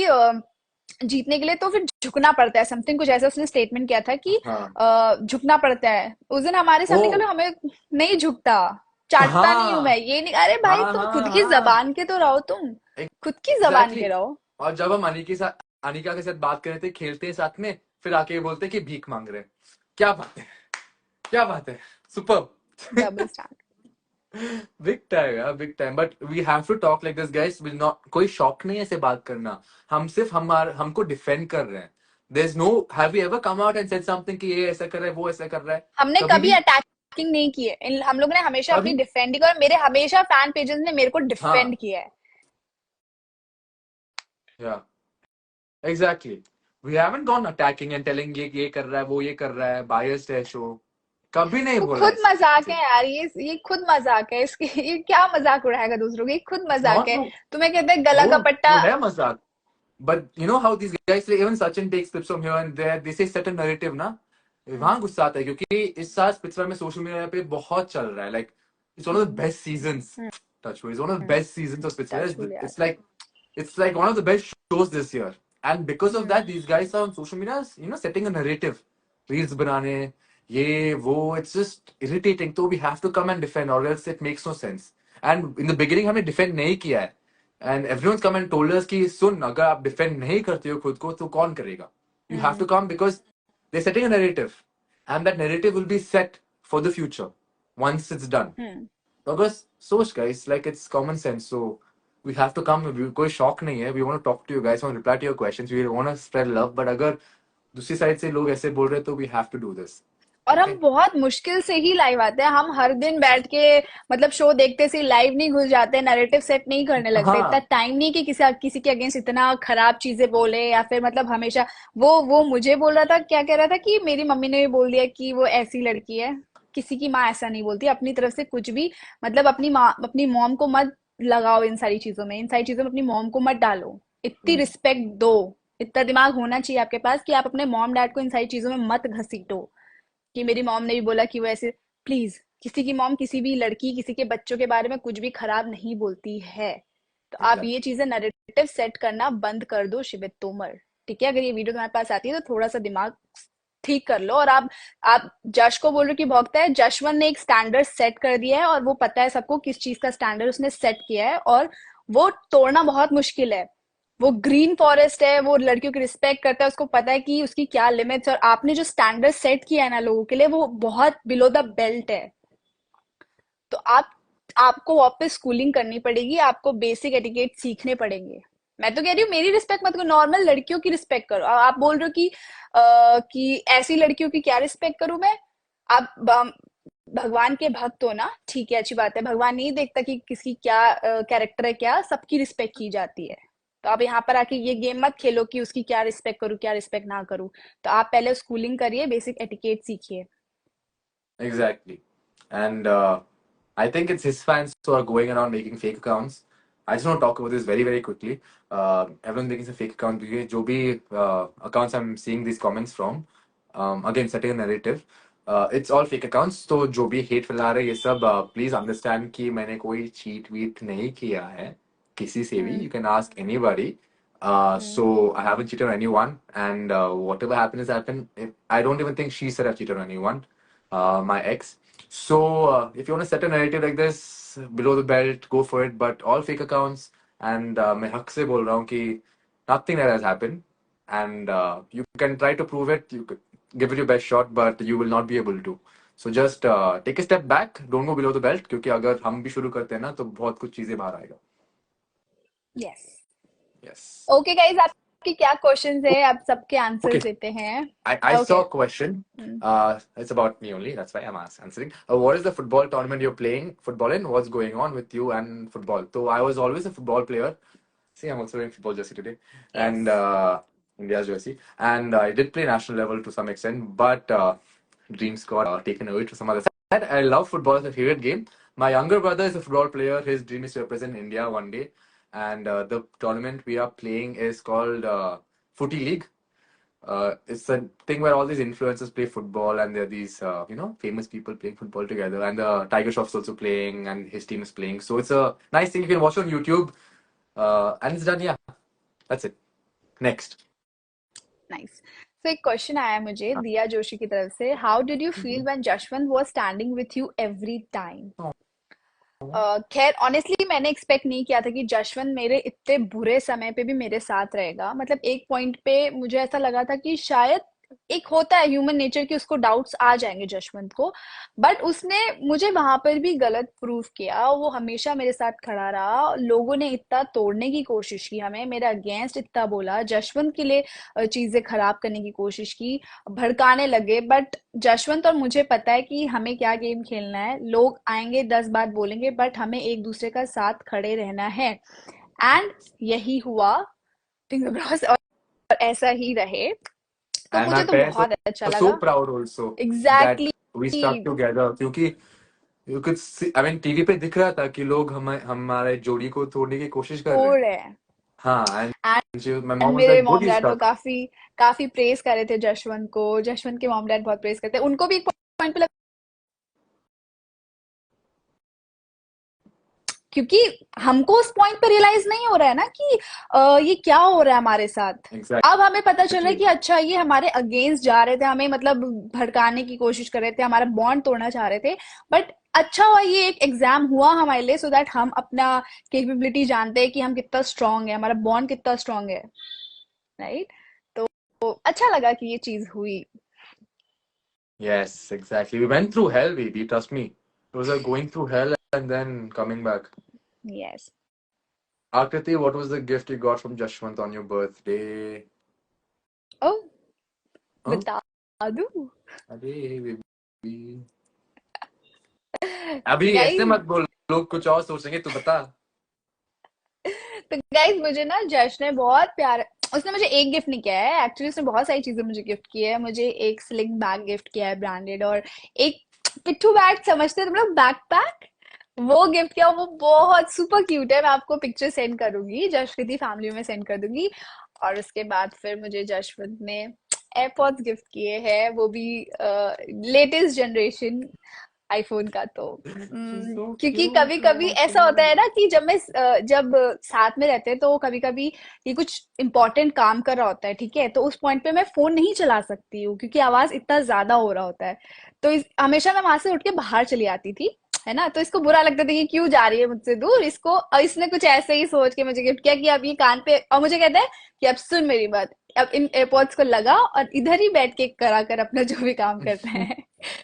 जीतने के लिए तो फिर झुकना पड़ता है, समथिंग कुछ ऐसा उसने स्टेटमेंट किया था कि हाँ. झुकना पड़ता है। उस दिन हमारे सामने Oh. कल हमें नहीं झुकता, चाटता नहीं हूं मैं, हाँ. ये नहीं। अरे भाई हाँ, तुम खुद हाँ, की हाँ. जबान के तो रहो, तुम खुद की जबान एग्जैक्टली के exactly. रहो। और जब हम अनिका के साथ बात कर रहे थे, खेलते हैं साथ में, फिर आके ये बोलते हैं कि भीख मांग रहे हैं. क्या बात है, क्या बात है. Super. Double stand. Big time यार, big time. But we have to talk like this guys. Will not, कोई शौक नहीं है ऐसे बात करना. हम सिर्फ हमको डिफेंड कर रहे हैं. There is no, have you ever come out and said something कि ये ऐसा कर रहा है, वो ऐसा कर रहा है? हमने कभी कभी भी? अटैकिंग नहीं की है, हम लोगों ने हमेशा अपनी कभी? डिफेंड की, और मेरे हमेशा फैन पेजेस ने मेरे को हाँ. डिफेंड किया है। Yeah exactly. We haven't gone attacking and telling ये कर रहा है, वो ये कर रहा है, बायस्ड है शो. कभी नहीं वो बोला खुद मजाक ऐसे. है यार, ये खुद मजाक है इसके। ये क्या मजाक उड़ाएगा दूसरों के, ये खुद मजाक नॉट है। नो. तुम्हें कहते हैं गला वो का पट्टा। वो है मजाक. But you know how these guys, like even Sachin takes clips from here and there, they say certain narrative ना, वहां गुस्सा आता है क्योंकि इस साल स्पिट्सवर में सोशल मीडिया पे बहुत चल रहा है. Like it's one of the best seasons. Touch wood, is one of the best seasons of touch Splitsvilla. Wood यार। It's like one of the best shows this year. And because of that, these guys are on social media, setting a narrative. Reels बनाने, ये वो, it's just irritating. So we have to come and defend, or else it makes no sense. And in the beginning हमने defend नहीं किया है. And everyone's come and told us कि सुन, अगर आप defend नहीं करते हो खुद को, तो कौन करेगा? You have to come because they're setting a narrative, and that narrative will be set for the future once it's done. Because सोच guys, like it's common sense. So we have to come. कोई शौक नहीं है. We want to talk to you guys. We want to reply to your questions. We want to spread love. But अगर दूसरी side से लोग ऐसे बोल रहे हैं, तो we have to do this. और हम Okay? बहुत मुश्किल से ही लाइव आते हैं, हम हर दिन बैठ के मतलब शो देखते से लाइव नहीं घुस जाते, नैरेटिव सेट नहीं करने लगते। इतना हाँ. टाइम नहीं कि किसी के अगेंस्ट इतना खराब चीजें बोले, या फिर मतलब हमेशा वो मुझे बोल रहा था, क्या कह रहा था कि मेरी मम्मी ने भी बोल दिया कि वो ऐसी लड़की है। किसी की माँ ऐसा नहीं बोलती अपनी तरफ से कुछ भी। मतलब अपनी माँ, अपनी मॉम को मत लगाओ इन सारी चीजों में, इन सारी चीजों में अपनी मॉम को मत डालो, इतनी हम्म. रिस्पेक्ट दो। इतना दिमाग होना चाहिए आपके पास कि आप अपने मॉम डैड को इन सारी चीजों में मत घसीटो कि मेरी मॉम ने भी बोला कि वो ऐसे। प्लीज, किसी की मॉम किसी भी लड़की, किसी के बच्चों के बारे में कुछ भी खराब नहीं बोलती है। तो आप एग्जैक्ट ये चीजें नैरेटिव सेट करना बंद कर दो शिवित तोमर। ठीक है, अगर ये वीडियो तुम्हारे पास आती है तो थोड़ा सा दिमाग ठीक कर लो। और आप जश को बोल रहे हो कि भौंकता है, जशवंत ने एक स्टैंडर्ड सेट कर दिया है और वो पता है सबको किस चीज का स्टैंडर्ड उसने सेट किया है, और वो तोड़ना बहुत मुश्किल है। वो ग्रीन फॉरेस्ट है, वो लड़कियों की रिस्पेक्ट करता है, उसको पता है कि उसकी क्या लिमिट्स, और आपने जो स्टैंडर्ड सेट किया है ना लोगों के लिए, वो बहुत बिलो द बेल्ट है। तो आपको वापस स्कूलिंग करनी पड़ेगी, आपको बेसिक एटिकेट सीखने पड़ेंगे। मैं तो कह रही हूँ मेरी रिस्पेक्ट मत करो, नॉर्मल लड़कियों की रिस्पेक्ट करो। आप बोल रहे हो कि ऐसी लड़कियों की क्या रिस्पेक्ट करूं मैं? आप भगवान के भक्त हो ना, ठीक है, अच्छी बात है। भगवान नहीं देखता कि किसकी क्या कैरेक्टर है, क्या सबकी रिस्पेक्ट की जाती है। तो आप यहाँ पर आके ये गेम मत खेलो कि उसकी क्या रिस्पेक्ट करूँ, क्या रिस्पेक्ट ना करूँ। तो आप पहले स्कूलिंग करिए, बेसिक एटिकेट सीखिए। Exactly. And I think it's his fans who are going around making fake accounts. I just want to talk about this very, very quickly. Everyone's making a fake account because जो भी accounts I'm seeing these comments from, again setting a narrative. It's all fake accounts. तो जो भी hate फैला रहे हैं ये सब please understand कि मैंने कोई cheat weat नहीं किया है किसी से भी. हम्म। You can ask anybody. Hmm. So I haven't cheated on anyone, and whatever happened has happened. I don't even think she said I've cheated on anyone, my ex. So if you want to set a narrative like this below the belt, go for it. But all fake accounts, and मैं हक से बोल रहा हूँ कि nothing that has happened, and you can try to prove it. You could give it your best shot, but you will not be able to. So just take a step back. Don't go below the belt क्योंकि अगर हम भी शुरू करते हैं ना तो बहुत कुछ चीजें बाहर आएगा. यस। Yes. ओके गाइज, आपकी क्या क्वेश्चंस है? आप सबके आंसर्स Okay. देते हैं। I okay. saw a question. It's about me only. That's why I'm answering. What is the football tournament you're playing football in? What's going on with you and football? So I was always a football player. See, I'm also wearing football jersey today, yes. and India's jersey. And I did play national level to some extent, but dreams got taken away to some other side. I love football; it's my favorite game. My younger brother is a football player. His dream is to represent India one day, and the tournament we are playing is called Footy League. It's a thing where all these influencers play football, and there are these famous people playing football together, and the Tiger Shroff's also playing, and his team is playing. So it's a nice thing you can watch on YouTube, and it's done. Yeah, that's it. Next. Nice. तो एक question आया मुझे दिया जोशी की तरफ से, how did you feel when Jashwant was standing with you every time? खैर honestly मैंने एक्सपेक्ट नहीं किया था कि जशवंत मेरे इतने बुरे समय पे भी मेरे साथ रहेगा। मतलब एक पॉइंट पे मुझे ऐसा लगा था कि शायद एक होता है ह्यूमन नेचर कि उसको डाउट्स आ जाएंगे जशवंत को, बट उसने मुझे वहां पर भी गलत प्रूव किया। वो हमेशा मेरे साथ खड़ा रहा। लोगों ने इतना तोड़ने की कोशिश की, हमें मेरे अगेंस्ट इतना बोला, जशवंत के लिए चीजें खराब करने की कोशिश की, भड़काने लगे, बट जशवंत और मुझे पता है कि हमें क्या गेम खेलना है। लोग आएंगे 10 बात बोलेंगे, बट हमें एक दूसरे का साथ खड़े रहना है। एंड यही हुआ। फिंगर क्रॉस, और ऐसा ही रहे। तो And my मुझे तो parents बहुत अच्छा were so लगा। proud also that exactly we stuck exactly, together. क्योंकि you could see, I mean, TV पे दिख रहा था कि लोग हमारे जोड़ी को तोड़ने की कोशिश कर रहे हैं. तोड़ है। हाँ, my एंड mom was मेरे like, "Good, mom you dad तो stuck." काफी काफी प्रेज कर रहे थे जशवंत को। जशवंत के मॉम डैड बहुत प्रेज करते हैं, उनको भी एक पॉइंट पे क्योंकि हमको उस पॉइंट पे रियलाइज नहीं हो रहा है ना कि ये क्या हो रहा है हमारे साथ। अब हमें पता चल रहा है कि Exactly. अच्छा ये हमारे अगेंस्ट जा रहे थे, हमें मतलब भड़काने की कोशिश कर रहे थे, हमारा बॉन्ड तोड़ना चाह रहे थे। बट अच्छा हुआ ये एक एग्जाम हुआ हमारे लिए, सो दैट हम अपना कैपेबिलिटी जानते हैं कि हम कितना स्ट्रांग है, हमारा बॉन्ड कितना स्ट्रांग है। राइट। तो अच्छा लगा कि ये चीज हुई। Yes, exactly. We went through hell, baby. Trust me. It was like going through hell and then coming back. Yes. Akriti, what was the gift you got from Jashwant on your birthday? Oh, Huh? बता दूं? अरे baby, अभी ऐसे guys, मत बोल. लोग कुछ और सोचेंगे. तू बता. तो गाइस मुझे ना जश ने बहुत प्यार, उसने मुझे एक गिफ्ट नहीं किया है एक्चुअली, उसने बहुत सारी चीजें मुझे गिफ्ट की है। मुझे एक स्लिंग बैग गिफ्ट किया है ब्रांडेड, और एक पिट्ठू बैग समझते हैं तुम लोग, बैकपैक, वो गिफ्ट किया। वो बहुत सुपर क्यूट है, मैं आपको पिक्चर सेंड करूंगी, जश कृति फैमिली में सेंड कर दूंगी। और उसके बाद फिर मुझे जशवंत ने एयरपॉड्स गिफ्ट किए हैं, वो भी लेटेस्ट जनरेशन आईफोन का। तो She's so क्योंकि cute. कभी कभी Oh ऐसा होता है God. ना कि जब साथ में रहते हैं तो कभी कभी ये कुछ इंपॉर्टेंट काम कर रहा होता है, ठीक है, तो उस पॉइंट पे मैं फोन नहीं चला सकती हूँ क्योंकि आवाज इतना ज्यादा हो रहा होता है। तो हमेशा मैं वहां से उठ के बाहर चली आती थी, है ना। तो इसको बुरा लगता था कि क्यों जा रही है मुझसे दूर, इसको और इसने कुछ ऐसे ही सोच के मुझे गिफ्ट किया कि अब ये कान पे, और मुझे कहता है कि अब सुन मेरी बात, अब इन एयरपॉड्स को लगा और इधर ही बैठ के करा कर अपना जो भी काम करना है।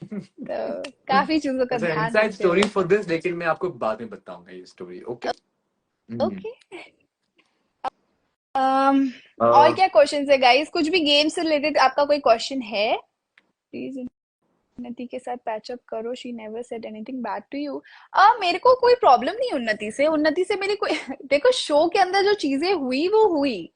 तो काफी चीजों का ऐसा ध्यान इनसाइड रखते स्टोरी हुए। फॉर दिस, लेकिन मैं आपको बाद में बताऊंगा ये स्टोरी, ओके? ओके। और क्या क्वेश्चन है गाइस? कुछ भी गेम से रिलेटेड आपका कोई क्वेश्चन है? प्लीज उन्नति के साथ पैचअप करो, she never said anything bad to you. मेरे को कोई प्रॉब्लम नहीं उन्नति से, उन्नति से मेरी कोई देखो, शो के अंदर जो चीजें हुई वो हुई।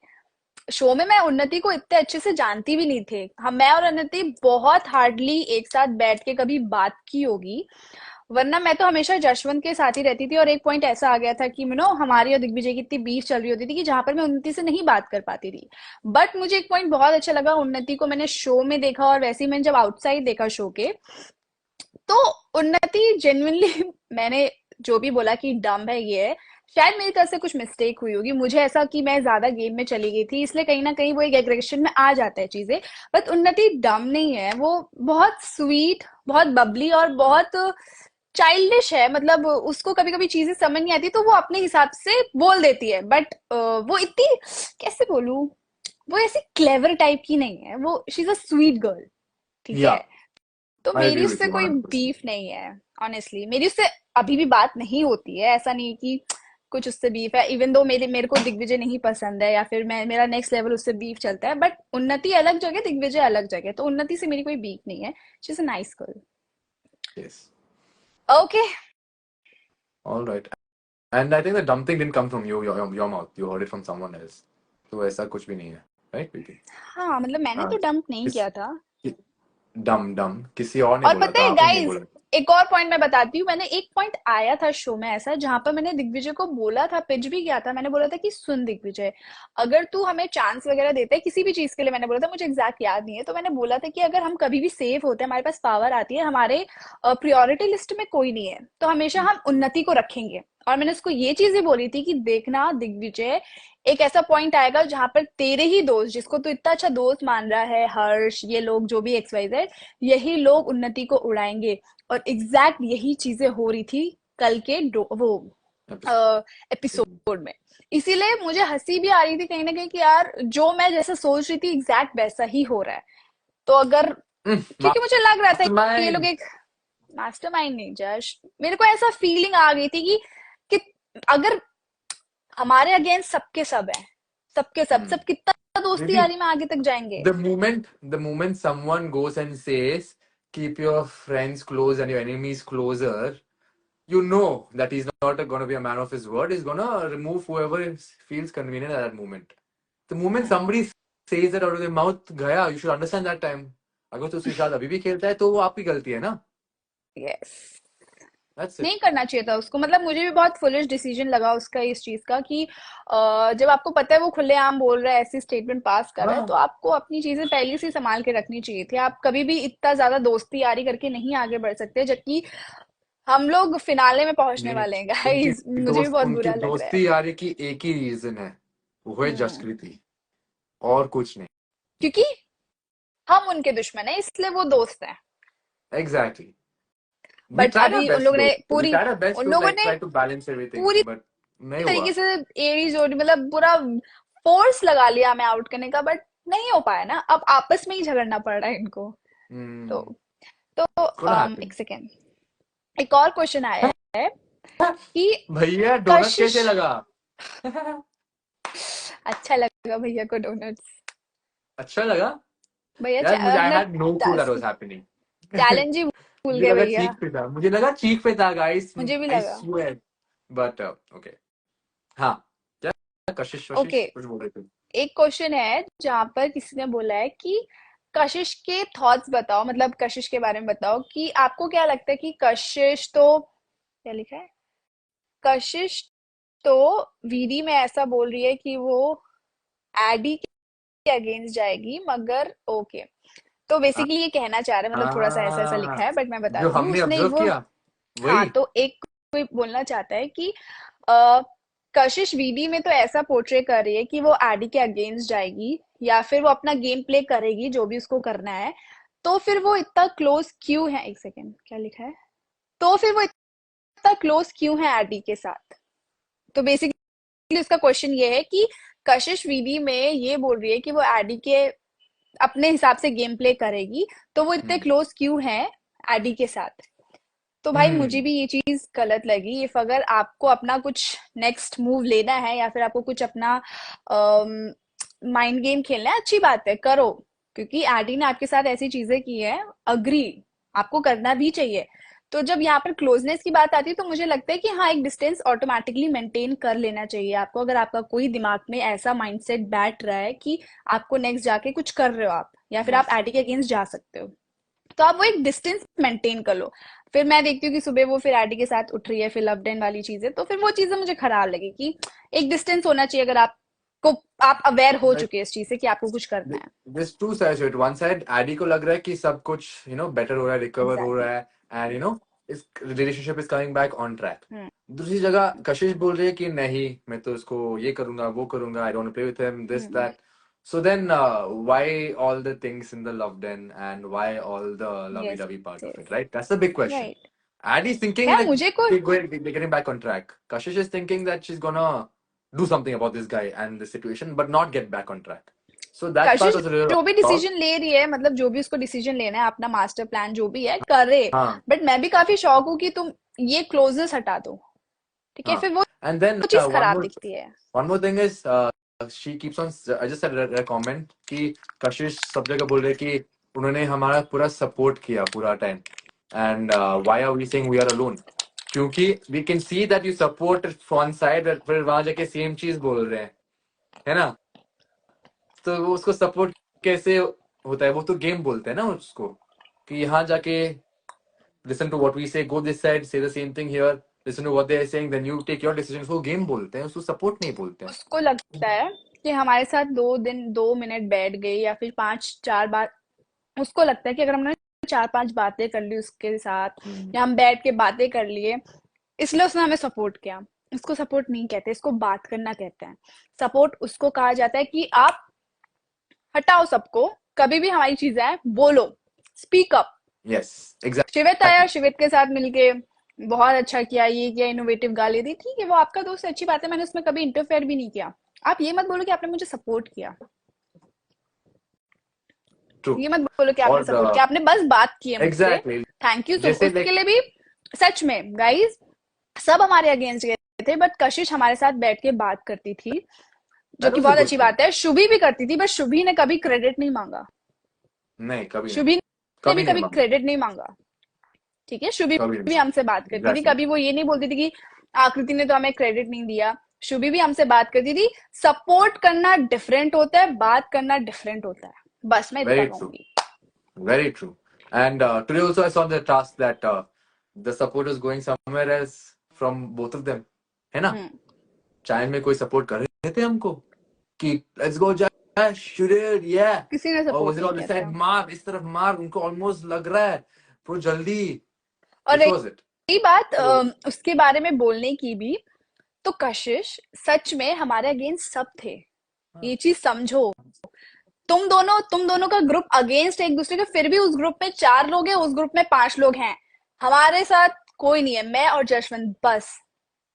शो में मैं उन्नति को इतने अच्छे से जानती भी नहीं थे, हम मैं और उन्नति बहुत हार्डली एक साथ बैठ के कभी बात की होगी, वरना मैं तो हमेशा जशवंत के साथ ही रहती थी। और एक पॉइंट ऐसा आ गया था कि हमारी और दिग्विजय की इतनी बीफ चल रही होती थी कि जहां पर मैं उन्नति से नहीं बात कर पाती थी। बट मुझे एक पॉइंट बहुत अच्छा लगा, उन्नति को मैंने शो में देखा और वैसे ही मैंने जब आउटसाइड देखा शो के, तो उन्नति जेन्युइनली मैंने जो भी बोला कि डम है ये है, शायद मेरी तरफ से कुछ मिस्टेक हुई होगी, मुझे ऐसा कि मैं ज्यादा गेम में चली गई थी, इसलिए कहीं ना कहीं वो एक एग्रेशन में आ जाता है चीजें। बट उन्नति डम नहीं है, वो बहुत स्वीट, बहुत बबली और बहुत चाइल्डिश है। मतलब उसको कभी कभी चीजें समझ नहीं आती तो वो अपने हिसाब से बोल देती है, बट वो इतनी, कैसे बोलूं, वो ऐसी क्लेवर टाइप की नहीं है, वो she is a sweet girl, ठीक या है। तो आई मेरी एग्री विथ उससे यू कोई 100%। बीफ नहीं है। ऑनेस्टली मेरी उससे अभी भी बात नहीं होती है, ऐसा नहीं कि कुछ उससे बीफ है, इवन दो मेरे मेरे को दिग्विजय नहीं पसंद है या फिर मैं मेरा नेक्स्ट लेवल उससे बीफ चलता है, बट उन्नति अलग जगह, दिग्विजय अलग जगह, तो उन्नति से मेरी कोई बीफ नहीं है। She is a nice girl. Yes. Okay. All right. And I think the डम thing didn't come from you, your mouth, you heard it from someone else. तो ऐसा कुछ भी नहीं है, राइट प्रीति? हाँ मतलब मैंने हाँ। तो डंप नहीं किस किया था। डम डम किसी और ने और बोला पता था, है आपने नहीं गाइस, बोला। एक और पॉइंट मैं बताती हूँ, मैंने एक पॉइंट आया था शो में ऐसा जहां पर मैंने दिग्विजय को बोला था, पिच भी किया था, मैंने बोला था कि सुन दिग्विजय, अगर तू हमें चांस वगैरह देता है किसी भी चीज के लिए, मैंने बोला था, मुझे एग्जैक्ट याद नहीं है, तो मैंने बोला था कि अगर हम कभी भी सेव होते हैं, हमारे पास पावर आती है, हमारे प्रियोरिटी लिस्ट में कोई नहीं है, तो हमेशा हम उन्नति को रखेंगे। और मैंने उसको ये चीजें बोली थी कि देखना दिग्विजय, एक ऐसा पॉइंट आएगा जहां पर तेरे ही दोस्त, जिसको तू इतना अच्छा दोस्त मान रहा है, हर्ष, ये लोग जो भी XYZ, यही लोग उन्नति को उड़ाएंगे। और एग्जैक्ट यही चीजें हो रही थी कल के वो एपिसोड में। इसीलिए मुझे हंसी भी आ रही थी कहीं ना कहीं कि यार जो मैं जैसा सोच रही थी एग्जैक्ट वैसा ही हो रहा है। तो अगर, क्योंकि मुझे लग रहा था कि ये लोग मास्टरमाइंड। एक मास्टरमाइंड नहीं, जश मेरे को ऐसा फीलिंग आ गई थी कि अगर हमारे अगेंस्ट सबके सब है, सबके सब सब कितना दोस्ती प्रीति, यारी में आगे तक जाएंगे। the moment someone goes and says keep your friends close and your enemies closer, you know that he's not going to be a man of his word. He's going to remove whoever feels convenient at that moment. The moment somebody says that out of their mouth, गया, you should understand that time. अगर तो उसके साथ अभी भी खेलता है तो वो आपकी गलती है ना। यस। That's it. नहीं करना चाहिए था उसको, मतलब मुझे भी बहुत फुलिश डिसीजन लगा उसका इस चीज का कि जब आपको पता है वो खुलेआम बोल रहा है, ऐसी स्टेटमेंट पास कर रहा है, तो हाँ। आपको अपनी चीजें पहले से ही संभाल के रखनी चाहिए थी। आप कभी भी इतना ज्यादा दोस्ती यारी करके नहीं आगे बढ़ सकते, जबकि हम लोग फिनाले में पहुंचने नहीं नहीं, वाले हैं उनकी गाइस, मुझे भी बहुत उनकी बुरा लग रहा है। दोस्ती यारी की एक ही रीजन है, वो है हम्म। जसकृति, और कुछ नहीं। क्योंकि हम उनके दुश्मन है, इसलिए वो दोस्त हैं। Exactly. We but tried our अभी उन best लोगों though. ने We पूरी, tried our best उन to लोगों like ने try to balance everything, पूरी but नहीं तरीके हुआ. से एड़ी जोड़ी, मतलब पूरा फोर्स लगा लिया हमें आउट करने का, बट नहीं हो पाया ना, अब आपस में ही झगड़ना पड़ रहा है इनको। तो Hmm. तो It's gonna एक happen. सेकेंड, एक और क्वेश्चन आया है कि भैया डोनट कशिश, कैसे लगा? अच्छा लगा भैया को डोनट्स? अच्छा लगा? भैया यार मुझे I अपना had no clue that was happening. Challenge ही भूल मुझे गए लगा भैया। चीख पे था, मुझे लगा चीख पे था guys. मुझे भी I लगा। swear. But okay. हाँ, क्या कशिश ओके, वशिश कुछ बोल रहे थे? एक क्वेश्चन है जहां पर किसी ने बोला है कि कशिश के थॉट्स बताओ, मतलब कशिश के बारे में बताओ कि आपको क्या लगता है कि कशिश तो, क्या लिखा है, कशिश तो वीडी में ऐसा बोल रही है कि वो एडी के अगेंस्ट जाएगी मगर ओके। तो बेसिकली ये कहना चाह रहा है, मतलब थोड़ा सा ऐसा ऐसा लिखा हाँ, है बट मैं जो बताती हूँ हमने उसने ऑब्जर्व वो। किया हाँ, वही। तो एक कोई बोलना चाहता है कि अ, कशिश वीडी में तो ऐसा पोर्ट्रे कर रही है कि वो एडी के अगेंस्ट जाएगी या फिर वो अपना गेम प्ले करेगी जो भी उसको करना है। तो फिर वो इतना क्लोज क्यों है, एक सेकेंड क्या लिखा है, तो फिर वो इतना क्लोज क्यों है एडी के साथ। तो बेसिकली उसका क्वेश्चन ये है कि कशिश वीडी में ये बोल रही है कि वो एडी के अपने हिसाब से गेम प्ले करेगी, तो वो इतने हम्म क्लोज क्यों है एडी के साथ। तो भाई मुझे हम्म भी ये चीज गलत लगी। इफ अगर आपको अपना कुछ नेक्स्ट मूव लेना है या फिर आपको कुछ अपना माइंड गेम खेलना है, अच्छी बात है, करो। क्योंकि एडी ने आपके साथ ऐसी चीजें की है, अग्री, आपको करना भी चाहिए। तो जब यहाँ पर क्लोजनेस की बात आती है तो मुझे लगता है कि हाँ, एक डिस्टेंस ऑटोमेटिकली मेंटेन कर लेना चाहिए आपको, अगर आपका कोई दिमाग में ऐसा माइंडसेट बैठ रहा है कि आपको नेक्स्ट जाके कुछ कर रहे हो आप, या फिर आप यस। एडी के अगेंस्ट जा सकते हो, तो आप वो एक डिस्टेंस मेंटेन कर लो। फिर मैं देखती हूँ कि सुबह वो फिर एडी के साथ उठ रही है, फिर लव डेन वाली चीजें, तो फिर वो चीजें मुझे खराब लगी कि एक डिस्टेंस होना चाहिए, अगर आपको आप अवेयर हो चुके हैं इस चीज से कि आपको कुछ करना है। This two sides it. One side Addie को लग रहा है कि सब कुछ बेटर हो रहा है, रिकवर हो एग्जैक्टली रहा है, एंड इस relationship is coming back on track. exactly. दूसरी जगह कशिश बोल रही है कि नहीं, मैं तो इसको ये करूंगा वो करूंगा, I don't play with him, this that. So then why all the things in the love then, and why all the lovey yes dovey part of it, yes right? That's the big question. Right. Addie's thinking यार like मुझे कोई they're getting back on track. Kashish is thinking that she's gonna do something about this guy and the situation, but not get back on track. So that part Kashish was really जो भी off. Decision ले रही है, मतलब जो भी उसको decision लेना है, अपना मास्टर प्लान जो भी है करे। हाँ बट मैं भी काफी शौक हूँ कि तुम ये क्लोजनेस हटा दो, ठीक है, हाँ. फिर वो And then चीज खराब दिखती है। one more thing is she keeps on. I just said a comment कि Kashish सब जगह बोल रहे कि उन्होंने हमारा पूरा सपोर्ट किया पूरा time, and why are we saying we are alone? क्योंकि we can see that you support one side, फिर वहां जाके सेम चीज बोल रहे हैं, है ना? तो वो उसको सपोर्ट कैसे होता है? वो तो गेम बोलते हैं ना उसको, कि यहाँ जाके listen to what we say, go this side, say the same thing here, listen to what they are saying, then you take your decision. उसको गेम बोलते हैं, उसको सपोर्ट नहीं बोलते हैं. उसको लगता है कि हमारे साथ 2 दिन 2 मिनट बैठ गई या फिर 5 4 बार, उसको लगता है कि अगर हमने 4 5 बातें कर ली उसके साथ, या हम बैठ के बातें कर लिए, इसलिए उसने हमें सपोर्ट किया। इसको सपोर्ट नहीं कहते, इसको बात करना कहते हैं। सपोर्ट उसको कहा जाता है कि आप हटाओ सबको, कभी भी हमारी चीजें हैं बोलो, स्पीक अप। यस शिवित आया, एग्जैक्टली. शिवित के साथ मिलके बहुत अच्छा किया, ये किया, इनोवेटिव गाली दी, ठीक है, वो आपका दोस्त है, अच्छी बात है, मैंने उसमें कभी इंटरफेयर भी नहीं किया। आप ये मत बोलो कि आपने मुझे सपोर्ट किया, ट्रू. ये मत बोलो कि आपने सपोर्ट और किया, आपने बस बात की है मुझसे, एग्जैक्टली थैंक यू सो, जैसे उसके लाइक लिए भी। सच में गाइस, सब हमारे अगेंस्ट गए थे, बट कशिश हमारे साथ बैठ के बात करती थी, जो दैट कि वाज अ बहुत गुड अच्छी थिंग. बात है। शुभी भी करती थी, बट शुभी ने कभी क्रेडिट नहीं मांगा। नहीं, कभी नहीं, शुभी ने भी कभी नहीं कभी मांगा, क्रेडिट नहीं मांगा, ठीक है। शुभी कभी भी नहीं. हमसे बात करती थी, एग्जैक्टली. कभी वो ये नहीं बोलती थी कि आकृति ने तो हमें क्रेडिट नहीं दिया। शुभी भी हमसे बात करती थी। सपोर्ट करना डिफरेंट होता है, बात करना डिफरेंट होता है, बस मैं इतना वेरी ट्रू. कहूंगी। Very true. And today also I saw the task that the support is going somewhere else from both of them. है ना? हम्म। चाय में कोई सपोर्ट कर रहे थे हमको कि let's go Jai, shoot it, yeah. किसी ने और सपोर्ट was it नहीं on किया this side, था। मार इस तरफ मार, उनको almost लग रहा है pro जल्दी. और This was it. रही बात So उसके बारे में बोलने की भी, तो कशिश सच में हमारे अगेंस्ट सब थे, ये चीज समझो। तुम दोनों का ग्रुप अगेंस्ट एक दूसरे के, फिर भी उस ग्रुप में 4 लोग हैं, उस ग्रुप में 5 लोग हैं, हमारे साथ कोई नहीं है, मैं और जशवंत बस,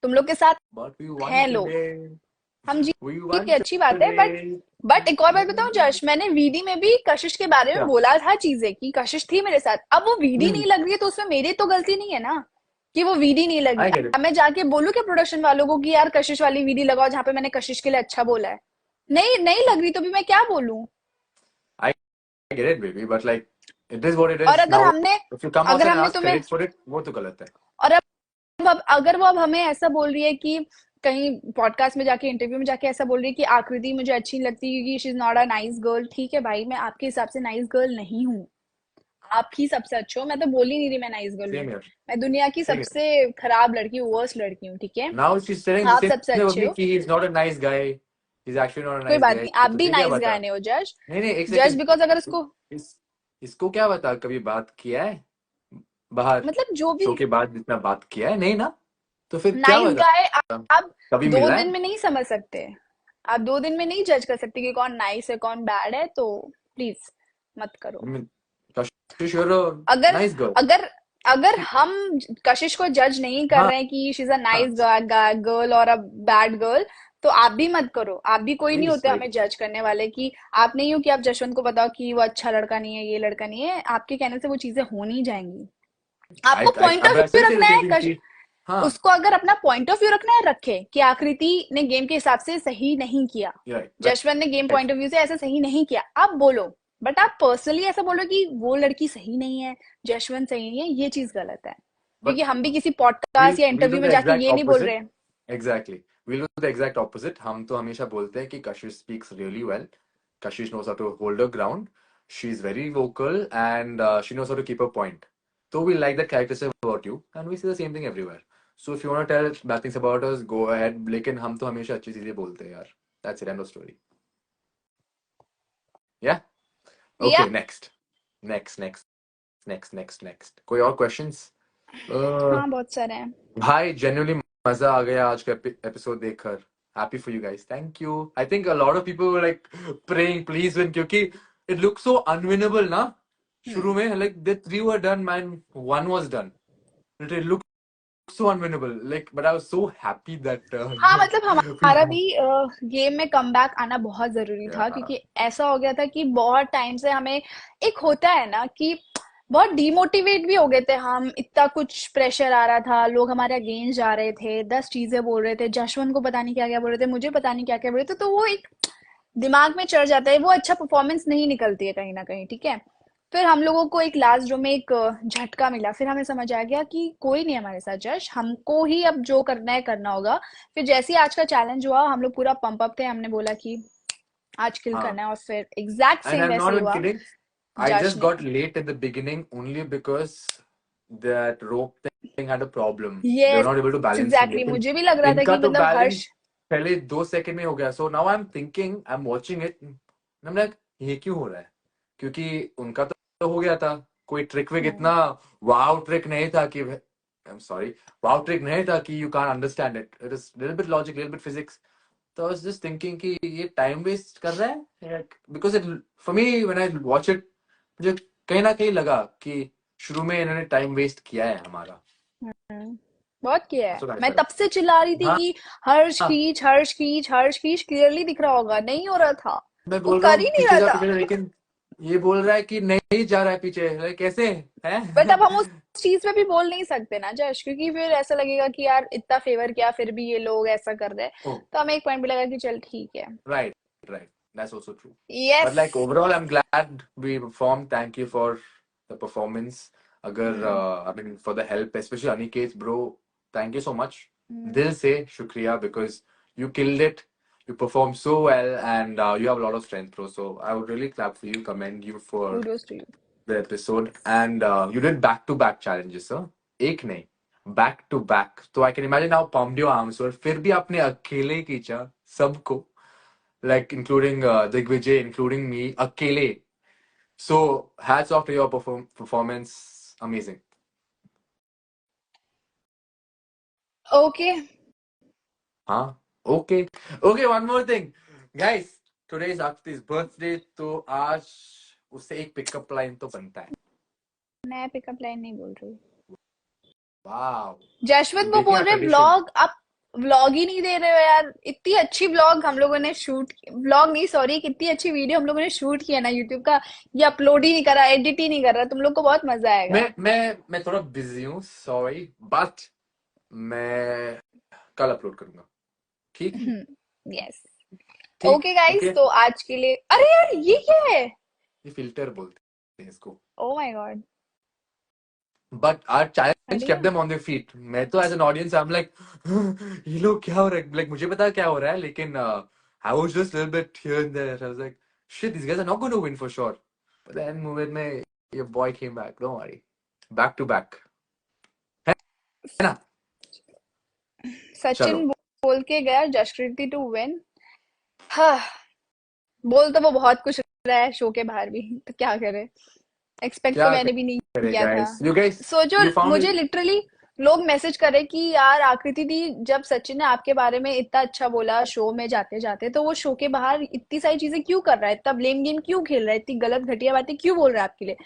तुम लोग के साथ but we won हैं लोग, today. हम We जीत won के, अच्छी बात है। But today. एक और बात बताऊं जश, मैंने वीडी में भी कशिश के बारे में क्या? बोला था चीजें कि कशिश थी मेरे साथ, अब वो वीडी नहीं Hmm. लग रही है तो उसमें मेरी तो गलती नहीं है ना कि वो वीडी नहीं लगी। I get it. अब मैं जाके बोलूं क्या प्रोडक्शन वालों को कि यार कशिश वाली वीडी लगाओ जहां पे मैंने कशिश के लिए अच्छा बोला है, नहीं नहीं लग रही तो भी मैं क्या बोलूं। I get it, baby. But like, it is what it और is now. If you come out अगर and हमने ask तुम्हें, credit for it, वो तो गलत है. और अब अगर वो अब हमें ऐसा बोल रही है कि कहीं पॉडकास्ट में जाके, इंटरव्यू में जाके ऐसा बोल रही है कि आकृति मुझे अच्छी नहीं लगती क्योंकि she is not a nice girl, ठीक है भाई, मैं आपके हिसाब से नाइस गर्ल नहीं हूँ, आप ही सबसे अच्छे हो, मैं तो बोल ही नहीं रही मैं नाइस गर्ल हूँ, Same here. मैं दुनिया की Same here. सबसे खराब लड़की हूँ, वर्स्ट लड़की हूँ, ठीक है, Now she's telling the आप same सबसे thing about अच्छे me हो। कि he's not a nice guy. he's actually not a कोई nice बात guy. नहीं, आप भी तुझे क्या नाइस बता? गाय नहीं हो जज। नहीं एक जज सेकंड, बिकॉज अगर उसको इस इसको क्या बता, कभी बात किया है बाहर मतलब जो शो भी के बाद जितना बात किया है? नहीं ना, तो फिर क्या नाइस बता? गाय आप कभी दो मिला दिन है? में नहीं समझ सकते। आप 2 दिन में नहीं जज कर सकते कि कौन नाइस है कौन बैड है, तो प्लीज मत करो। I mean, Kashish you're a अगर nice girl. अगर अगर हम कशिश को जज नहीं कर हाँ रहे हैं कि शी इज अ हाँ, नाइस गर्ल और अ बैड गर्ल, तो आप भी मत करो। आप भी कोई नहीं वही होते वही हमें जज करने वाले कि आप नहीं हो कि आप जशवंत को बताओ कि वो अच्छा लड़का नहीं है, ये लड़का नहीं है। आपके कहने से वो चीजें हो नहीं जाएंगी। आपको पॉइंट ऑफ अब व्यू ऐसे से रखना है सेम चीज। हाँ, उसको अगर अपना पॉइंट ऑफ व्यू रखना है रखे कि आकृति ने गेम के हिसाब से सही नहीं किया, राइट जशवंत ने game right. Point of view से ऐसा सही नहीं किया, आप बोलो। बट आप पर्सनली ऐसा बोलो कि वो लड़की सही नहीं है, जशवंत सही नहीं है, ये चीज गलत है। क्योंकि बट हम भी किसी पॉडकास्ट या we'll do इंटरव्यू में the जाके exact ये नहीं बोल opposite. रहे। Exactly. We'll do the exact opposite. हम तो हमेशा बोलते हैं कि Kashish speaks really well. Kashish knows how to hold her ground. She's very vocal and she knows how to keep her point. So we like that characteristic about you and we see the same thing everywhere. So if you want to tell bad things about us, go ahead. लेकिन हम तो हमेशा अच्छी चीजें बोलते हैं यार. That's it, end of story. Yeah? या Okay, next. कोई और questions? Uh, हाँ, बहुत सारे हैं। भाई genuinely मजा आ गया आज का एपिसोड देखकर. Happy for you guys. Thank you. I think a lot of people were like praying, please win, क्योंकि it looked so unwinnable ना. शुरू में like the 3 were done, man. 1 was done. It looked so unwinnable. Like, but I was so happy that हाँ मतलब we हमारा भी game में comeback आना बहुत जरूरी था, yeah. क्योंकि ऐसा हो गया था कि बहुत टाइम से हमें एक होता है ना कि बहुत डिमोटिवेट भी हो गए थे हम। इतना कुछ प्रेशर आ रहा था, लोग हमारे अगेंस्ट जा रहे थे, 10 चीजें बोल रहे थे, जशवंत को पता नहीं क्या क्या बोल रहे थे, मुझे पता नहीं क्या क्या बोल रहे थे, तो वो एक दिमाग में चढ़ जाता है, वो अच्छा परफॉर्मेंस नहीं निकलती है कहीं ना कहीं, ठीक है। फिर हम लोगों को एक लास्ट जो में एक झटका मिला, फिर हमें समझ आ गया कि कोई नहीं हमारे साथ जश, हमको ही अब जो करना है करना होगा। फिर जैसे ही आज का चैलेंज हुआ हम लोग पूरा पंप अप थे, हमने बोला कि आज किल हाँ. करना है, और फिर एग्जैक्ट And सेम I'm वैसे not ही even हुआ। kidding. I जश just ने got late at the beginning only because that rope thing had a problem. They were yes not able to balance me. Exactly, लेकिन मुझे भी लग रहा था इनका कि तो मतलब बैलेंस हर्ष। पहले 2 सेकंड में हो गया. So now I'm thinking, I'm watching it. I'm like, ये क्यों हो रहा है? क्योंकि उनका तो हो गया था. कोई ट्रिक विक इतना वाव ट्रिक नहीं था कि I'm sorry, वाव ट्रिक नहीं था कि you can't understand it. It is little bit logic, little bit physics. तो I was just thinking कि ये टाइम वेस्ट कर रहा है. Because it, for me when I watch it, मुझे कहीं ना कहीं लगा कि शुरू में इन्होंने टाइम वेस्ट किया है हमारा. बहुत किया है, That's what I मैं felt. तब से चिल्ला रही थी हाँ कि हर्ष हाँ, खींच हर्ष खींच हर्ष खींच, क्लियरली दिख रहा होगा, नहीं हो रहा था। मैं वो बोल रहा कर ही हूँ नहीं रहा था। पीछे जा, लेकिन ये बोल रहा है कि नहीं जा रहा है पीछे. कैसे है? बट अब हम उस चीज पे भी बोल नहीं सकते ना जश, क्योंकि फिर ऐसा लगेगा कि यार इतना फेवर किया फिर भी ये लोग ऐसा कर रहे हैं। Oh, तो हमें एक पॉइंट भी लगा कि चल ठीक है। right, right. That's also true. Yes. But like overall, I'm glad we performed. Thank you for the performance. अगर I mean for the help, especially Aniket, bro. Thank you so much. दिल से शुक्रिया because you killed it. You performed so well and you have a lot of strength, bro. So I would really clap for you, commend you for kudos to you। the episode. And you did back-to-back challenges, sir. एक नहीं, back to back. So I can imagine how pumped your arms were. फिर भी आपने अकेले खींचा सबको, like including Digvijay, including me, अकेले. So hats off to your performance. Amazing. Okay. Huh? Okay. Okay, one more thing. Guys, today is Akshiti's birthday. तो आज उससे एक पिकअप लाइन तो बनता है. मैं पिकअप लाइन नहीं बोल रही, Wow. जशवंत को Breaking बोल our रहे tradition. ब्लॉग। आप व्लॉग ही नहीं दे रहे हो यार। इतनी अच्छी व्लॉग हम लोगों ने शूट, व्लॉग नहीं सॉरी, कितनी अच्छी वीडियो हम लोगों ने शूट किया ना यूट्यूब का, ये अपलोड ही नहीं करा, एडिट ही नहीं कर रहा। तुम लोग को बहुत मजा आएगा। मैं थोड़ा बिजी हूँ, सॉरी, बट मैं कल अपलोड करूंगा. ठीक. यस। ठीक. Okay guys, okay. तो आज के लिए, अरे यार ये क्या है? ये फिल्टर बोलते हैं इसको. Oh my God. But our challenge अरे kept them on their feet. मैं तो as an audience I'm like ये लोग क्या हो रहा है, like मुझे पता क्या हो रहा है, लेकिन I was just a little bit here and there. I was like, shit, these guys are not going to win for sure. But then moment में your boy came back. Don't worry, back to back. है ना? सचिन चलो. बोल के गया जसकृति to win, हाँ, बोल तो वो बहुत कुछ रहा है शो के बाहर भी, तो क्या करे। एक्सपेक्ट तो क्या मैंने भी नहीं करे किया था। गाइस, यू गाइस, सोचो, यू फाउंड मुझे इट। लिटरली लोग मैसेज करे कि यार आकृति दी, जब सचिन ने आपके बारे में इतना अच्छा बोला शो में जाते जाते, तो वो शो के बाहर इतनी सारी चीजें क्यों कर रहा है, इतना ब्लेम गेम क्यों खेल रहा है, इतनी गलत घटिया बातें क्यों बोल रहा है आपके लिए।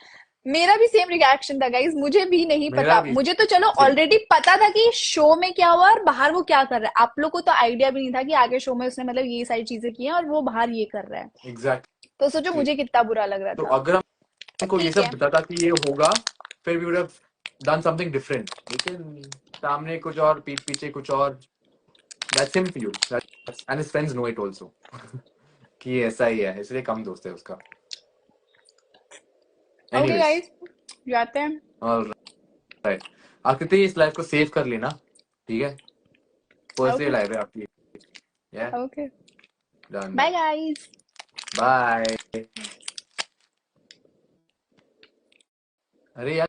मेरा भी सेम रिएक्शन था गाइस, मुझे भी नहीं मेरा पता। भी मुझे तो चलो सेम। ऑलरेडी पता था कि शो में क्या हुआ और बाहर वो क्या कर रहा है। आप लोग को तो आइडिया भी नहीं था कि आगे शो में उसने मतलब ये सारी चीजें की हैं और वो बाहर ये कर रहा है। एग्जैक्टली। तो सोचो मुझे कितना बुरा लग रहा तो था। अगर हमको ये ठीक सब है। पता था कि ये होगा, फिर we would have done something different, लेकिन सामने कुछ और, पीठ पीछे कुछ और। That's him for you, that's and his friends know it also कि ऐसा ही है, इसलिए कम दोस्त है उसका। ओके एनीवेज, गाइस, जाते हैं। ऑलराइट। आकृति इस लाइफ को सेव कर लेना, ठीक है? First day okay. लाइव है आपकी। Yeah okay. Done bye done. Guys. Bye. अरे यार